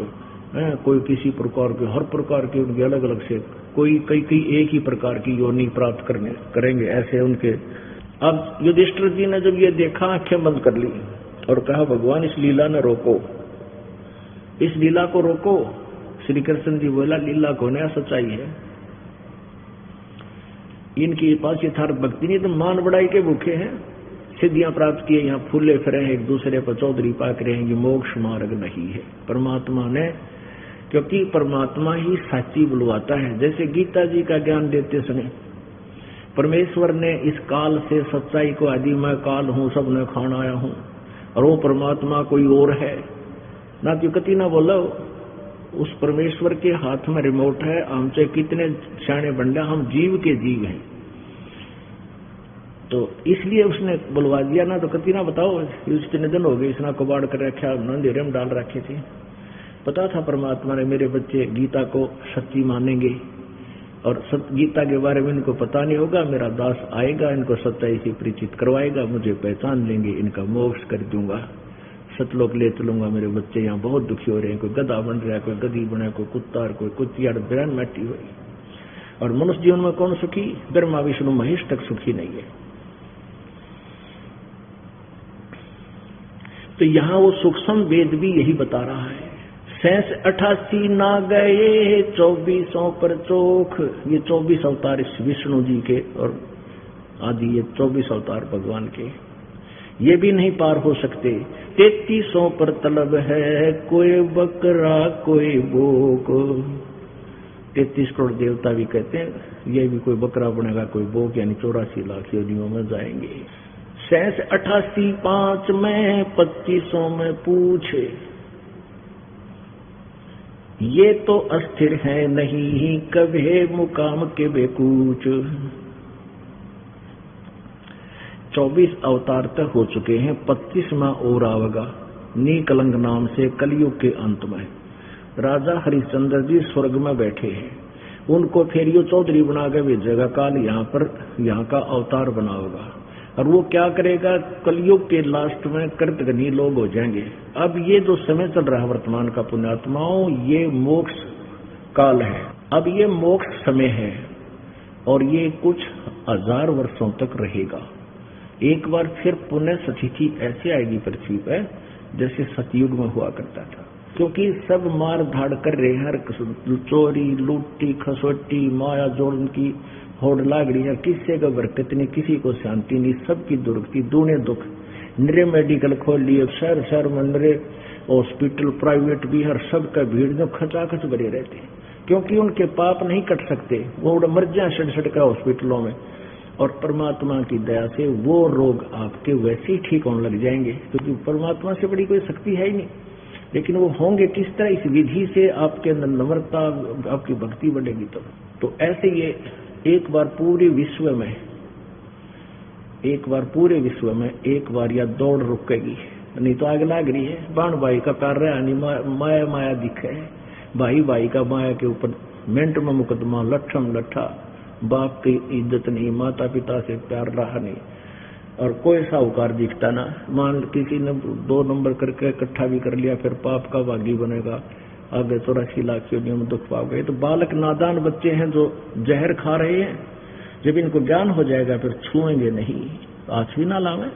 कोई किसी प्रकार के, हर प्रकार के उनके अलग अलग से, कोई कई एक ही प्रकार की योनि प्राप्त करेंगे ऐसे उनके। अब युधिष्ठिर जी ने जब ये देखा, आंखें बंद कर ली और कहा भगवान इस लीला न रोको, इस लीला को रोको। श्री कृष्ण जी बोला लीला को नया सच्चाई है, इनके पास यथार्थ भक्ति नहीं, तो मान बढ़ाई के भूखे हैं, सिद्धियां प्राप्त किए, यहाँ फूले फिरे एक दूसरे पर चौधरी पाक रहे हैं, ये मोक्ष मार्ग नहीं है। परमात्मा ने, क्योंकि परमात्मा ही साची बुलवाता है, जैसे गीता जी का ज्ञान देते समय परमेश्वर ने इस काल से सच्चाई को आदि मैं काल हूं, सब न खान आया हूं, और वो परमात्मा कोई और है ना, क्यों कति ना बोलो, उस परमेश्वर के हाथ में रिमोट है, हमसे कितने सियाने बंडा, हम जीव के जीव हैं। तो इसलिए उसने बुलवा दिया ना, तो कति ना बताओ इतने दिन हो गए इसना कबाड़ कर रखा, अंधेरे में डाल रखे थे। पता था परमात्मा ने मेरे बच्चे गीता को सच्ची मानेंगे और गीता के बारे में इनको पता नहीं होगा, मेरा दास आएगा, इनको सच्चाई से परिचित करवाएगा, मुझे पहचान लेंगे, इनका मोक्ष कर दूंगा, सतलोक ले चलूंगा। मेरे बच्चे यहाँ बहुत दुखी हो रहे हैं, कोई गधा बन रहा है, कोई गधी बना, कोई कुत्ता, कोई कुतिया, ब्रैन मैटी हुई। और मनुष्य जीवन में कौन सुखी? ब्रह्मा विष्णु महेश तक सुखी नहीं है। तो यहाँ वो सूक्ष्म वेद भी यही बता रहा है। 88 ना गए 2400 पर चोख, ये 24 अवतार इस विष्णु जी के और आदि, ये 24 अवतार भगवान के, ये भी नहीं पार हो सकते। 3300 पर तलब है, कोई बकरा कोई बोक। 33 करोड़ देवता भी कहते हैं ये भी कोई बकरा बनेगा कोई बोक, यानी 84 लाख योनियों में जाएंगे। 88 5 में 2500 में पूछे, ये तो अस्थिर है नहीं कभी मुकाम के बेकूच। 24 अवतार तक हो चुके हैं, 25वां और आवेगा नीकलंग नाम से कलयुग के अंत में। राजा हरिश्चंद्र जी स्वर्ग में बैठे हैं, उनको फिर यो चौधरी बना के भेजेगा काल, यहाँ पर यहाँ का अवतार बनाओगा। और वो क्या करेगा? कलयुग के लास्ट में कृतघ्नी लोग हो जाएंगे। अब ये जो समय चल रहा है वर्तमान का पुण्यात्माओं, ये मोक्ष काल है। अब ये मोक्ष समय है और ये कुछ 1000 वर्षों तक रहेगा। एक बार फिर पुण्य स्थिति ऐसे आएगी पृथ्वी पर जैसे सतयुग में हुआ करता था, क्योंकि सब मार धाड़ कर रहे हैं, चोरी लूटी खसोटी माया जोड़न की होड़ लाग रही है, किसी का बरकत नहीं, किसी को शांति नहीं, सबकी दुर्गति दूने दुख। नरे मेडिकल खोल लिए, शहर शहर में नरे हॉस्पिटल प्राइवेट भी, हर सबका भीड़ जो खचाखच भरे रहते हैं, क्योंकि उनके पाप नहीं कट सकते, वो मर जाए सड़ का हॉस्पिटलों में। और परमात्मा की दया से वो रोग आपके वैसे ही ठीक होने लग जाएंगे, क्योंकि परमात्मा से बड़ी कोई शक्ति है ही नहीं। लेकिन वो होंगे किस तरह? इस विधि से आपके अंदर नम्रता, आपकी भक्ति बढ़ेगी। तो ऐसे ये एक बार पूरे विश्व में एक बार या दौड़ रुकेगी, नहीं तो आग लाग रही है। बाण भाई का कार्य यानी माया माया दिखे, भाई भाई का माया के ऊपर मिनट में मुकदमा, लठम लठा, बाप की इज्जत नहीं, माता पिता से प्यार रहा नहीं, और कोई साहूकार दिखता ना। मान किसी ने 2 नंबर करके इकट्ठा भी कर लिया, फिर पाप का भागी बनेगा, आगे 84 लाख योनियों में दुख पाओगे। तो बालक नादान बच्चे हैं जो जहर खा रहे हैं, जब इनको ज्ञान हो जाएगा फिर छुएंगे नहीं, आज भी ना लावे।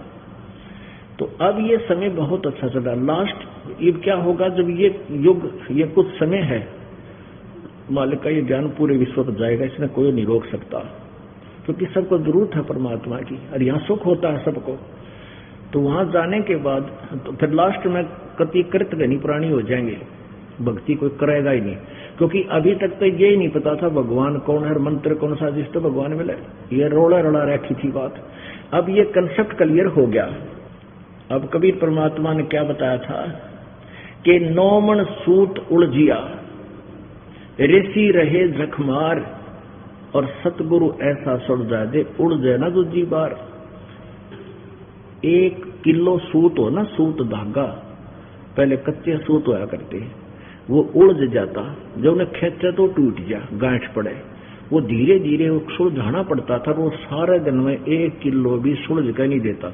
तो अब ये समय बहुत अच्छा चला। लास्ट ये क्या होगा? जब ये युग, ये कुछ समय है, मालिक का ये ज्ञान पूरे विश्व पर जाएगा, इसमें कोई नहीं रोक सकता, क्योंकि सबको जरूरत है परमात्मा की, और यहाँ सुख होता है सबको। तो वहां जाने के बाद तो फिर लास्ट में कति कृतघ्नी प्राणी हो जाएंगे, भक्ति कोई करेगा ही नहीं, क्योंकि अभी तक तो ये ही नहीं पता था भगवान कौन है, मंत्र कौन सा जिससे भगवान मिले, ये रोड़ा रोड़ा रखी थी बात। अब ये कंसेप्ट क्लियर हो गया। अब कबीर परमात्मा ने क्या बताया था कि 9 मन सूत उलझिया, ऋषि रहे जखमार, और सतगुरु ऐसा सुलझा दे उड़ जाए ना दूजी बार। 1 किलो सूत हो ना, सूत धागा, पहले कच्चे सूत होया करते, वो उलझ जाता, जब उन्हें खेचे तो टूट जा, गांठ पड़े, वो धीरे धीरे सुलझाना पड़ता था। वो सारे दिन में 1 किलो भी सुलझ कर नहीं देता।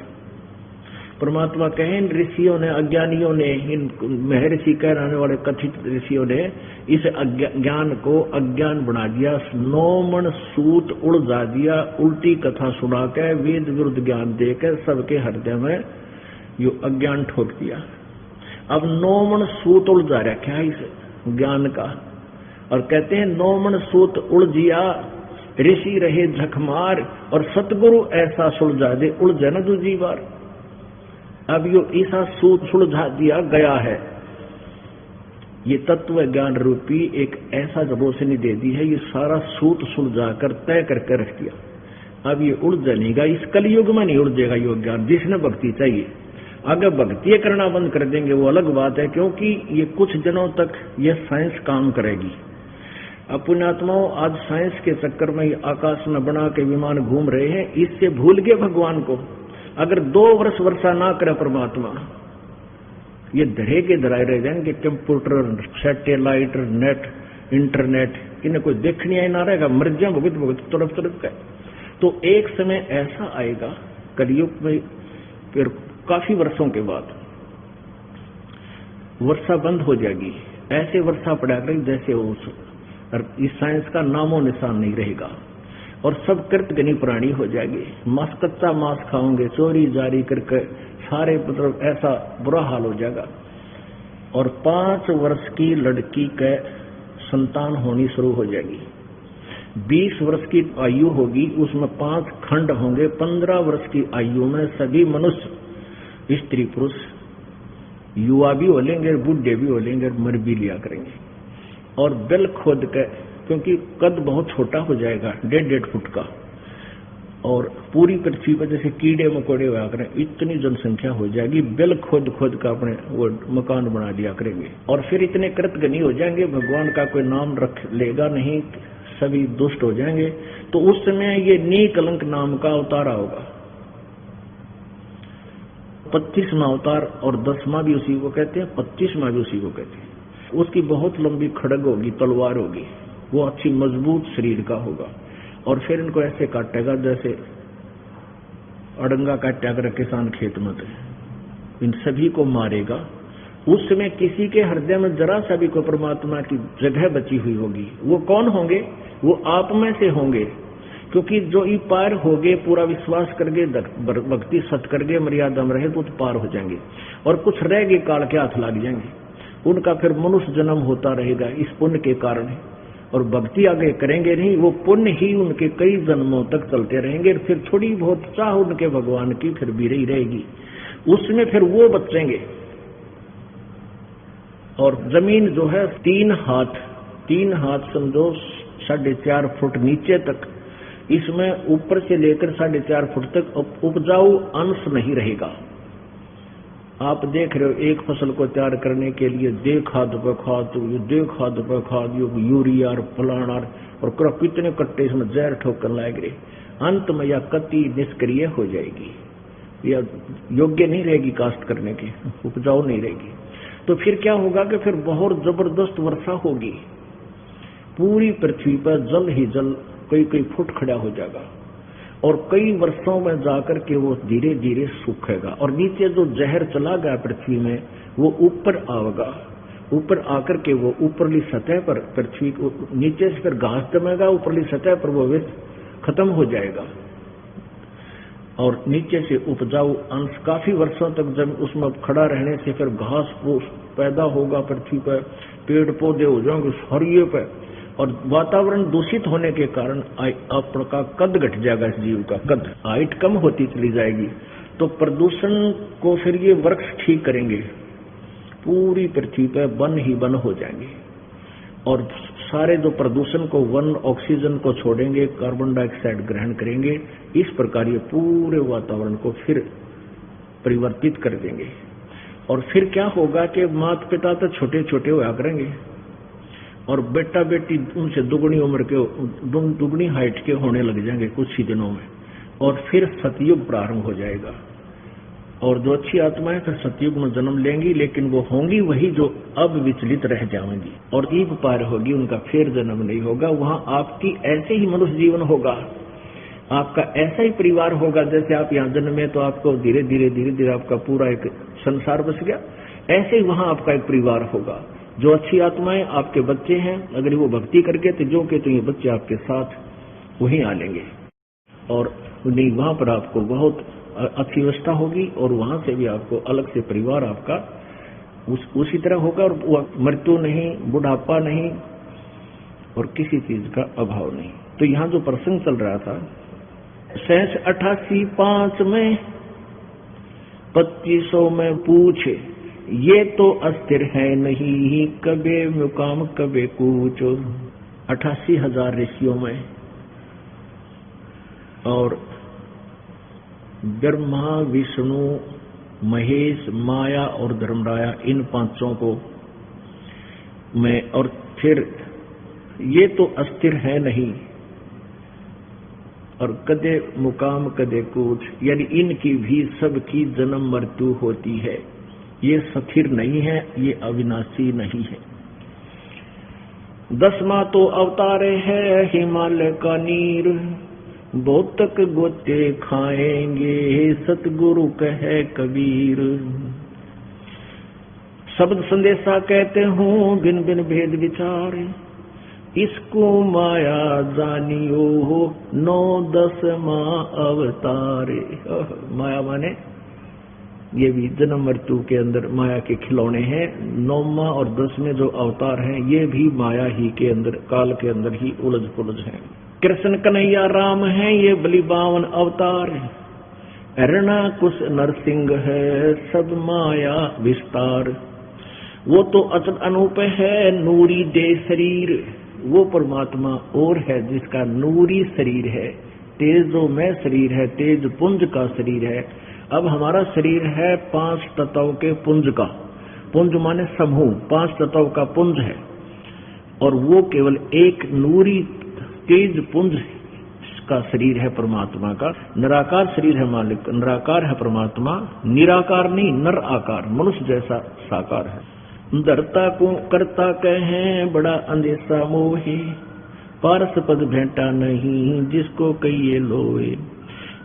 परमात्मा कहे इन ऋषियों ने, अज्ञानियों ने, इन महर्षि कहलाने वाले कथित ऋषियों ने इस ज्ञान को अज्ञान बना दिया, 9 मन सूत उलझा दिया, उल्टी कथा सुना के वेद विरुद्ध ज्ञान देकर सबके हृदय में यो अज्ञान ठोक दिया। अब 9 मन सूत उलझा रखा है इस ज्ञान का, और कहते हैं 9 मन सूत उलझिया, ऋषि रहे झकमार, और सतगुरु ऐसा सुलझा दे उलझे न दूजी बार। अब यो ऐसा सूत सुलझा दिया गया है, ये तत्व ज्ञान रूपी एक ऐसा रोशनी दे दी है, ये सारा सूत सुलझा कर तय करके रख दिया। अब ये उलझनेगा, इस कलयुग में नहीं उलझेगा यो ज्ञान, जिसने भक्ति चाहिए। अगर भक्ति करना बंद कर देंगे वो अलग बात है, क्योंकि ये कुछ दिनों तक ये साइंस काम करेगी। अब पुण्यात्माओं आज साइंस के चक्कर में आकाश में बना के विमान घूम रहे हैं, इससे भूल गए भगवान को। अगर 2 वर्ष वर्षा ना करे परमात्मा, ये धरे के धराए रह जाएंगे। कंप्यूटर, सैटेलाइट, नेट, इंटरनेट, इन्हें कोई देखने आई ना रहेगा, मर जाए भुगत भुगत तड़प तड़प का। तो एक समय ऐसा आएगा कलयुग में, फिर काफी वर्षों के बाद वर्षा बंद हो जाएगी। ऐसे वर्षा पड़ा करेगी जैसे उस इस साइंस का नामो निशान नहीं रहेगा, और सब कृतघ्नी प्राणी हो जाएंगे। कच्चा मांस खाओगे, चोरी जारी करके सारे, मतलब ऐसा बुरा हाल हो जाएगा। और 5 वर्ष की लड़की के संतान होनी शुरू हो जाएगी। 20 वर्ष की आयु होगी, उसमें 5 खंड होंगे। 15 वर्ष की आयु में सभी मनुष्य, स्त्री पुरुष, युवा भी हो लेंगे, बूढ़े भी हो लेंगे, मर भी लिया करेंगे। और बिल खोद के, क्योंकि कद बहुत छोटा हो जाएगा, 1.5 फुट का, और पूरी पृथ्वी पर जैसे कीड़े मकोड़े हुआ करें, इतनी जनसंख्या हो जाएगी। बिल खोद खोद का अपने वो मकान बना लिया करेंगे। और फिर इतने कृतघ्नी हो जाएंगे, भगवान का कोई नाम रख लेगा नहीं, सभी दुष्ट हो जाएंगे। तो उस समय ये नीकलंक नाम का अवतार होगा। 25वां अवतार, और 10वां भी उसी को कहते हैं, 25वां भी उसी को कहते हैं। उसकी बहुत लंबी खड़ग होगी, तलवार होगी, वो अच्छी मजबूत शरीर का होगा। और फिर इनको ऐसे काटेगा जैसे अड़ंगा काटा कर किसान खेत में, इन सभी को मारेगा। उस समय किसी के हृदय में जरा सा भी कोई परमात्मा की जगह बची हुई होगी। वो कौन होंगे? वो आप में से होंगे, क्योंकि जो ई पार हो गए, पूरा विश्वास करके, भक्ति सत करके, मर्यादा में रहे तो पार हो जाएंगे। और कुछ रह गए, काल के हाथ लग जाएंगे, उनका फिर मनुष्य जन्म होता रहेगा इस पुण्य के कारण। और भक्ति आगे करेंगे नहीं, वो पुण्य ही उनके कई जन्मों तक चलते रहेंगे। फिर थोड़ी बहुत चाह उनके भगवान की फिर भी रही रहेगी, उसमें फिर वो बचेंगे। और जमीन जो है 3 हाथ समझो, 4.5 फुट नीचे तक, इसमें ऊपर से लेकर 4.5 फुट तक उपजाऊ अंश नहीं रहेगा। आप देख रहे हो, एक फसल को तैयार करने के लिए दे खाद पे खाद, दे खाद पे खाद, यूरिया और फलाना, और कितने कट्टे इसमें जहर ठोकर लाएंगे। अंत में यह कति निष्क्रिय हो जाएगी, या योग्य नहीं रहेगी कास्ट करने की, उपजाऊ नहीं रहेगी। तो फिर क्या होगा कि फिर बहुत जबरदस्त वर्षा होगी, पूरी पृथ्वी पर जल ही जल कई फुट खड़ा हो जाएगा। और कई वर्षों में जाकर के वो धीरे धीरे सूखेगा। और नीचे जो जहर चला गया पृथ्वी में, वो ऊपर आएगा, ऊपर आकर के वो ऊपरली सतह पर, पृथ्वी को नीचे से फिर घास जमेगा, ऊपरली सतह पर वो विष खत्म हो जाएगा। और नीचे से उपजाऊ अंश काफी वर्षों तक जब उसमें खड़ा रहने से फिर घास फूस पैदा होगा पृथ्वी पर, पेड़ पौधे हो जाएंगे हरिये पे। और वातावरण दूषित होने के कारण आपका कद घट जाएगा, इस जीव का कद, हाइट कम होती चली जाएगी। तो प्रदूषण को फिर ये वृक्ष ठीक करेंगे, पूरी पृथ्वी पर वन ही वन हो जाएंगे। और सारे जो प्रदूषण को, वन ऑक्सीजन को छोड़ेंगे, कार्बन डाइऑक्साइड ग्रहण करेंगे। इस प्रकार ये पूरे वातावरण को फिर परिवर्तित कर देंगे। और फिर क्या होगा कि माता पिता तो छोटे छोटे हुआ करेंगे, और बेटा बेटी उनसे दुगनी उम्र के, दुगनी हाइट के होने लग जाएंगे कुछ ही दिनों में। और फिर सतयुग प्रारंभ हो जाएगा। और जो अच्छी आत्माएं फिर सतयुग में जन्म लेंगी, लेकिन वो होंगी वही जो अब विचलित रह जाएंगी, और ईप पार होगी, उनका फिर जन्म नहीं होगा। वहां आपकी ऐसे ही मनुष्य जीवन होगा, आपका ऐसा ही परिवार होगा। जैसे आप यहाँ जन्मे तो आपको धीरे धीरे आपका पूरा एक संसार बस गया, ऐसे ही वहां आपका एक परिवार होगा। जो अच्छी आत्माएं आपके बच्चे हैं, अगर वो भक्ति करके तो जो के तो ये बच्चे आपके साथ वहीं आ लेंगे। और नहीं, वहां पर आपको बहुत अच्छी व्यवस्था होगी, और वहां से भी आपको अलग से परिवार आपका उसी तरह होगा। और मृत्यु नहीं, बुढ़ापा नहीं, और किसी चीज का अभाव नहीं। तो यहाँ जो प्रसंग चल रहा था, 88-5 में 2500 में पूछे, ये तो अस्थिर है नहीं, कबे मुकाम कबे कूच। 88,000 ऋषियों में, और ब्रह्मा, विष्णु, महेश, माया और धर्मराया, इन 5 को में, और फिर ये तो अस्थिर है नहीं, और कदे मुकाम कदे कूच, यानी इनकी भी सबकी जन्म मृत्यु होती है। ये स्थिर नहीं है, ये अविनाशी नहीं है। 10वां तो अवतारे है हिमालय का नीर, बहुत तक गोते खाएंगे सतगुरु कहे कबीर। शब्द संदेशा कहते हूँ बिन बिन भेद विचार, इसको माया जानियो 9-10वां अवतारे। माया माने ये भी जन्म मृत्यु के अंदर माया के खिलौने हैं। 9वां और 10वें जो अवतार हैं ये भी माया ही के अंदर, काल के अंदर ही उलझ पुलझ हैं। कृष्ण कन्हैया राम है ये बलि 52 अवतार, हिरणा कुश नरसिंह है सब माया विस्तार। वो तो अचल अनूप है नूरी दे शरीर, वो परमात्मा और है जिसका नूरी शरीर है, तेजो में शरीर है, तेज पुंज का शरीर है। अब हमारा शरीर है 5 तत्वों के पुंज का, पुंज माने समूह, 5 तत्वों का पुंज है, और वो केवल एक नूरी तेज पुंज का शरीर है परमात्मा का। निराकार शरीर है मालिक, निराकार है परमात्मा, निराकार नहीं नर आकार, मनुष्य जैसा साकार है। धरता को करता कहें बड़ा अंदेशा मोहे, पारस पद भेंटा नहीं जिसको कहिए लोए।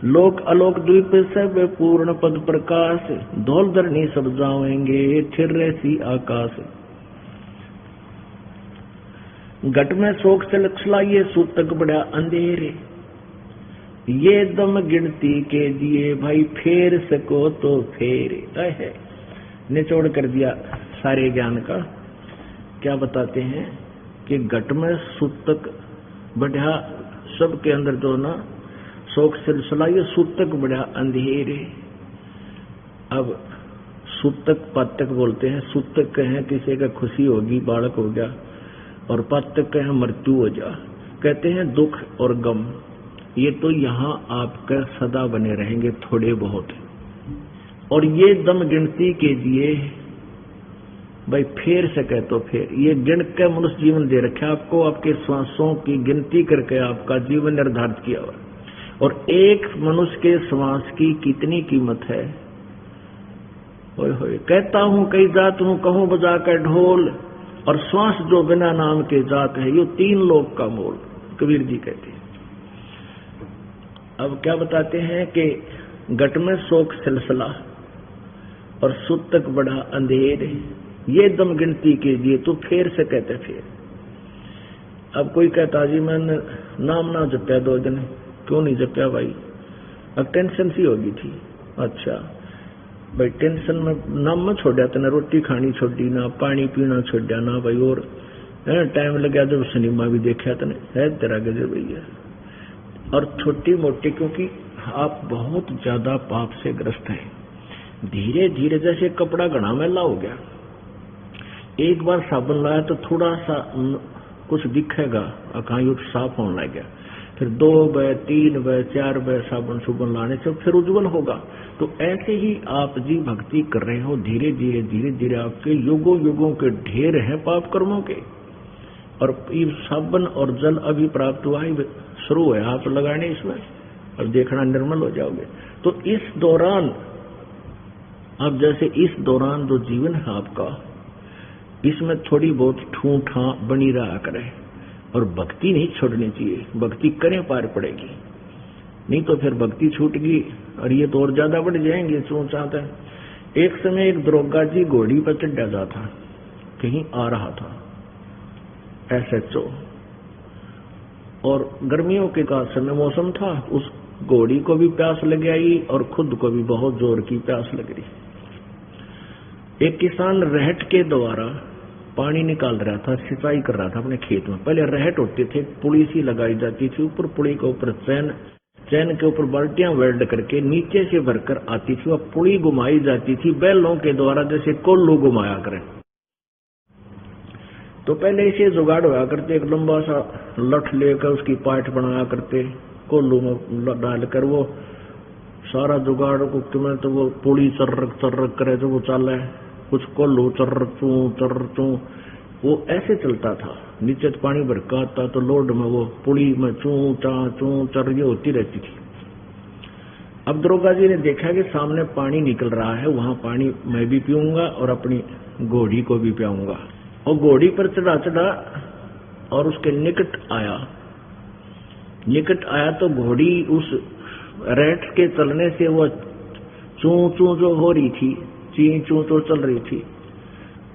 लोक अलोक द्वीप सब पूर्ण पद प्रकाश, धौल धरनी सब जाएंगे थिर सी आकाश। घट में शोक से लक्षलाइए सूतक बड़ा अंधेरे, ये दम गिनती के दिए भाई फेर सको तो फेरे। है निचोड़ कर दिया सारे ज्ञान का। क्या बताते हैं कि घट में सूतक बढ़िया, सबके अंदर जो ना शोक सिलसिला, ये सूतक बढ़िया अंधेरे। अब सूतक पातक बोलते हैं। सूतक कहें किसी का खुशी होगी, बालक हो गया, और पातक कहें मृत्यु हो जा। कहते हैं दुख और गम ये तो यहाँ आपका सदा बने रहेंगे थोड़े बहुत, और ये दम गिनती के दिए भाई फेर सके तो फेर, ये गिन के मनुष्य जीवन दे रखे आपको, आपके श्वासों की गिनती करके आपका जीवन निर्धारित किया हुआ। और एक मनुष्य के श्वास की कितनी कीमत है। होए होए कहता हूँ कई जात हूँ कहूँ बजा कर ढोल, और श्वास जो बिना नाम के जात है ये 3 लोक का मोल, कबीर जी कहते हैं। अब क्या बताते हैं कि घट में शोक सिलसिला और सूतक बड़ा अंधेर, ये दम गिनती कीजिए तो फेर से कहते फेर। अब कोई कहता जी मैंने नाम ना जपया 2 दिन, क्यों नहीं जपया भाई? अब टेंशन सी होगी थी। अच्छा भाई टेंशन में नाम में छोड़ा तेने, रोटी खानी छोड़ी ना, पानी पीना छोड़ा ना भाई, और टाइम लगा जब सिनेमा भी देखा तेने, है तेरा गजब भैया। और छोटी मोटी, क्योंकि आप बहुत ज्यादा पाप से ग्रस्त हैं। धीरे धीरे जैसे कपड़ा घना मैला हो गया, एक बार साबुन लाया तो थोड़ा सा कुछ दिखेगा, कहीं साफ होने लग गया, फिर 2 बार 3 बार 4 बार साबुन सुबुन लाने से फिर उज्जवल होगा। तो ऐसे ही आप जी भक्ति कर रहे हो, धीरे धीरे धीरे धीरे आपके युगों युगों के ढेर हैं पाप कर्मों के, और साबुन और जल अभी प्राप्त हुआ ही शुरू है, आप लगाने इसमें और देखना निर्मल हो जाओगे। तो इस दौरान अब जैसे इस दौरान जो जीवन है आपका, इसमें थोड़ी बहुत ठूठा बनी रहा करे, और भक्ति नहीं छोड़नी चाहिए। भक्ति करें पार पड़ेगी, नहीं तो फिर भक्ति छूट गई और ये तो और ज्यादा बढ़ जाएंगे चाहते हैं। एक समय एक दरोगा जी घोड़ी पर चढ़ा जाता, कहीं आ रहा था SHO, और गर्मियों के का समय मौसम था, उस घोड़ी को भी प्यास लग आई और खुद को भी बहुत जोर की प्यास लग रही। एक किसान रहट के द्वारा पानी निकाल रहा था, सिंचाई कर रहा था अपने खेत में। पहले रहट होते थे, पुली सी लगाई जाती थी, ऊपर पुली के ऊपर चैन के ऊपर बाल्टियां वेल्ड करके नीचे से भरकर आती थी, और पुली घुमाई जाती थी बैलों के द्वारा, जैसे कोल्लू घुमाया करें। तो पहले इसे जुगाड़ होया करते, एक लंबा सा लठ लेकर उसकी पाठ बनाया करते, कोल्लू में डालकर वो सारा जुगाड़ को तुम्हें, तो वो पुली चर्रक करे तो वो चल है, कुछ कोल्लू चर्र चू वो ऐसे चलता था, नीचे तो पानी भरका आता तो लोड में वो पुड़ी में चू चर ये होती रहती थी। अब दरोगा जी ने देखा कि सामने पानी निकल रहा है, वहां पानी मैं भी पीऊंगा और अपनी घोड़ी को भी पियाऊंगा। और घोड़ी पर चढ़ा और उसके निकट आया तो घोड़ी उस रेट के चलने से वो चू जो हो रही थी, ची चू तो चल रही थी,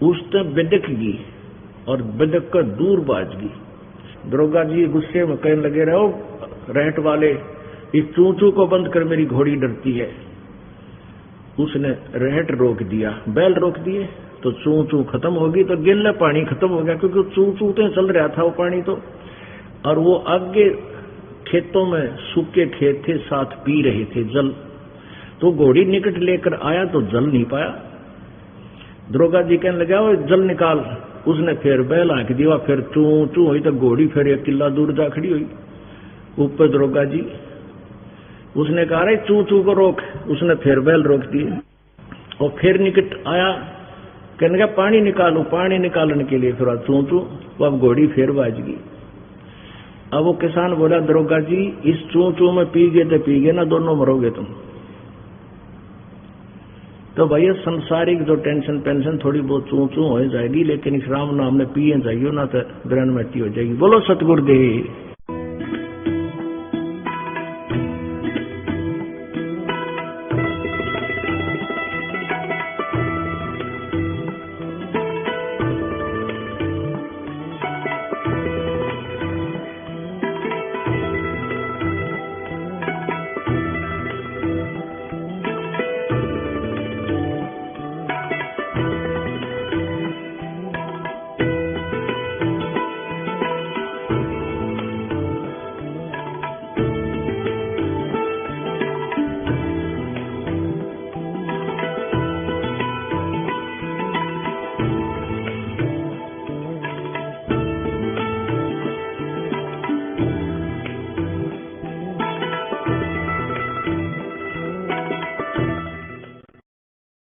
उसने बिदक गई और बिदक कर दूर बाज गई। दरोगा जी गुस्से में कहने लगे, रहो रेट वाले, इस चू को बंद कर, मेरी घोड़ी डरती है। उसने रेट रोक दिया, बैल रोक दिए तो चू खत्म होगी, तो गिल्ला पानी खत्म हो गया, क्योंकि चू तो चल रहा था वो पानी तो। और वो आगे खेतों में सूखे खेत थे, साथ पी रहे थे जल, तो घोड़ी निकट लेकर आया तो जल नहीं पाया। दरोगा जी कहने लगा, वो जल निकाल। उसने फिर बैल आंख दिया, फिर चू हुई तो घोड़ी फिर एक किला दूर जा खड़ी हुई। ऊपर दरोगा जी उसने कहा, रे चू को रोक। उसने फिर बैल रोक दिए और फिर निकट आया, कहने का पानी निकालो। पानी निकालने के लिए फिर चू, वो अब घोड़ी फिर बाज गई। अब वो किसान बोला, दरोगा जी इस चू में पी गए तो पी गए ना, दोनों मरोगे तुम। तो भैया संसारिक जो टेंशन पेंशन थोड़ी बहुत चू हो जाएगी, लेकिन इस राम नाम में पिए जाइयो ना तो ग्रहण मट्टी हो जाएगी। बोलो सतगुरुदेव।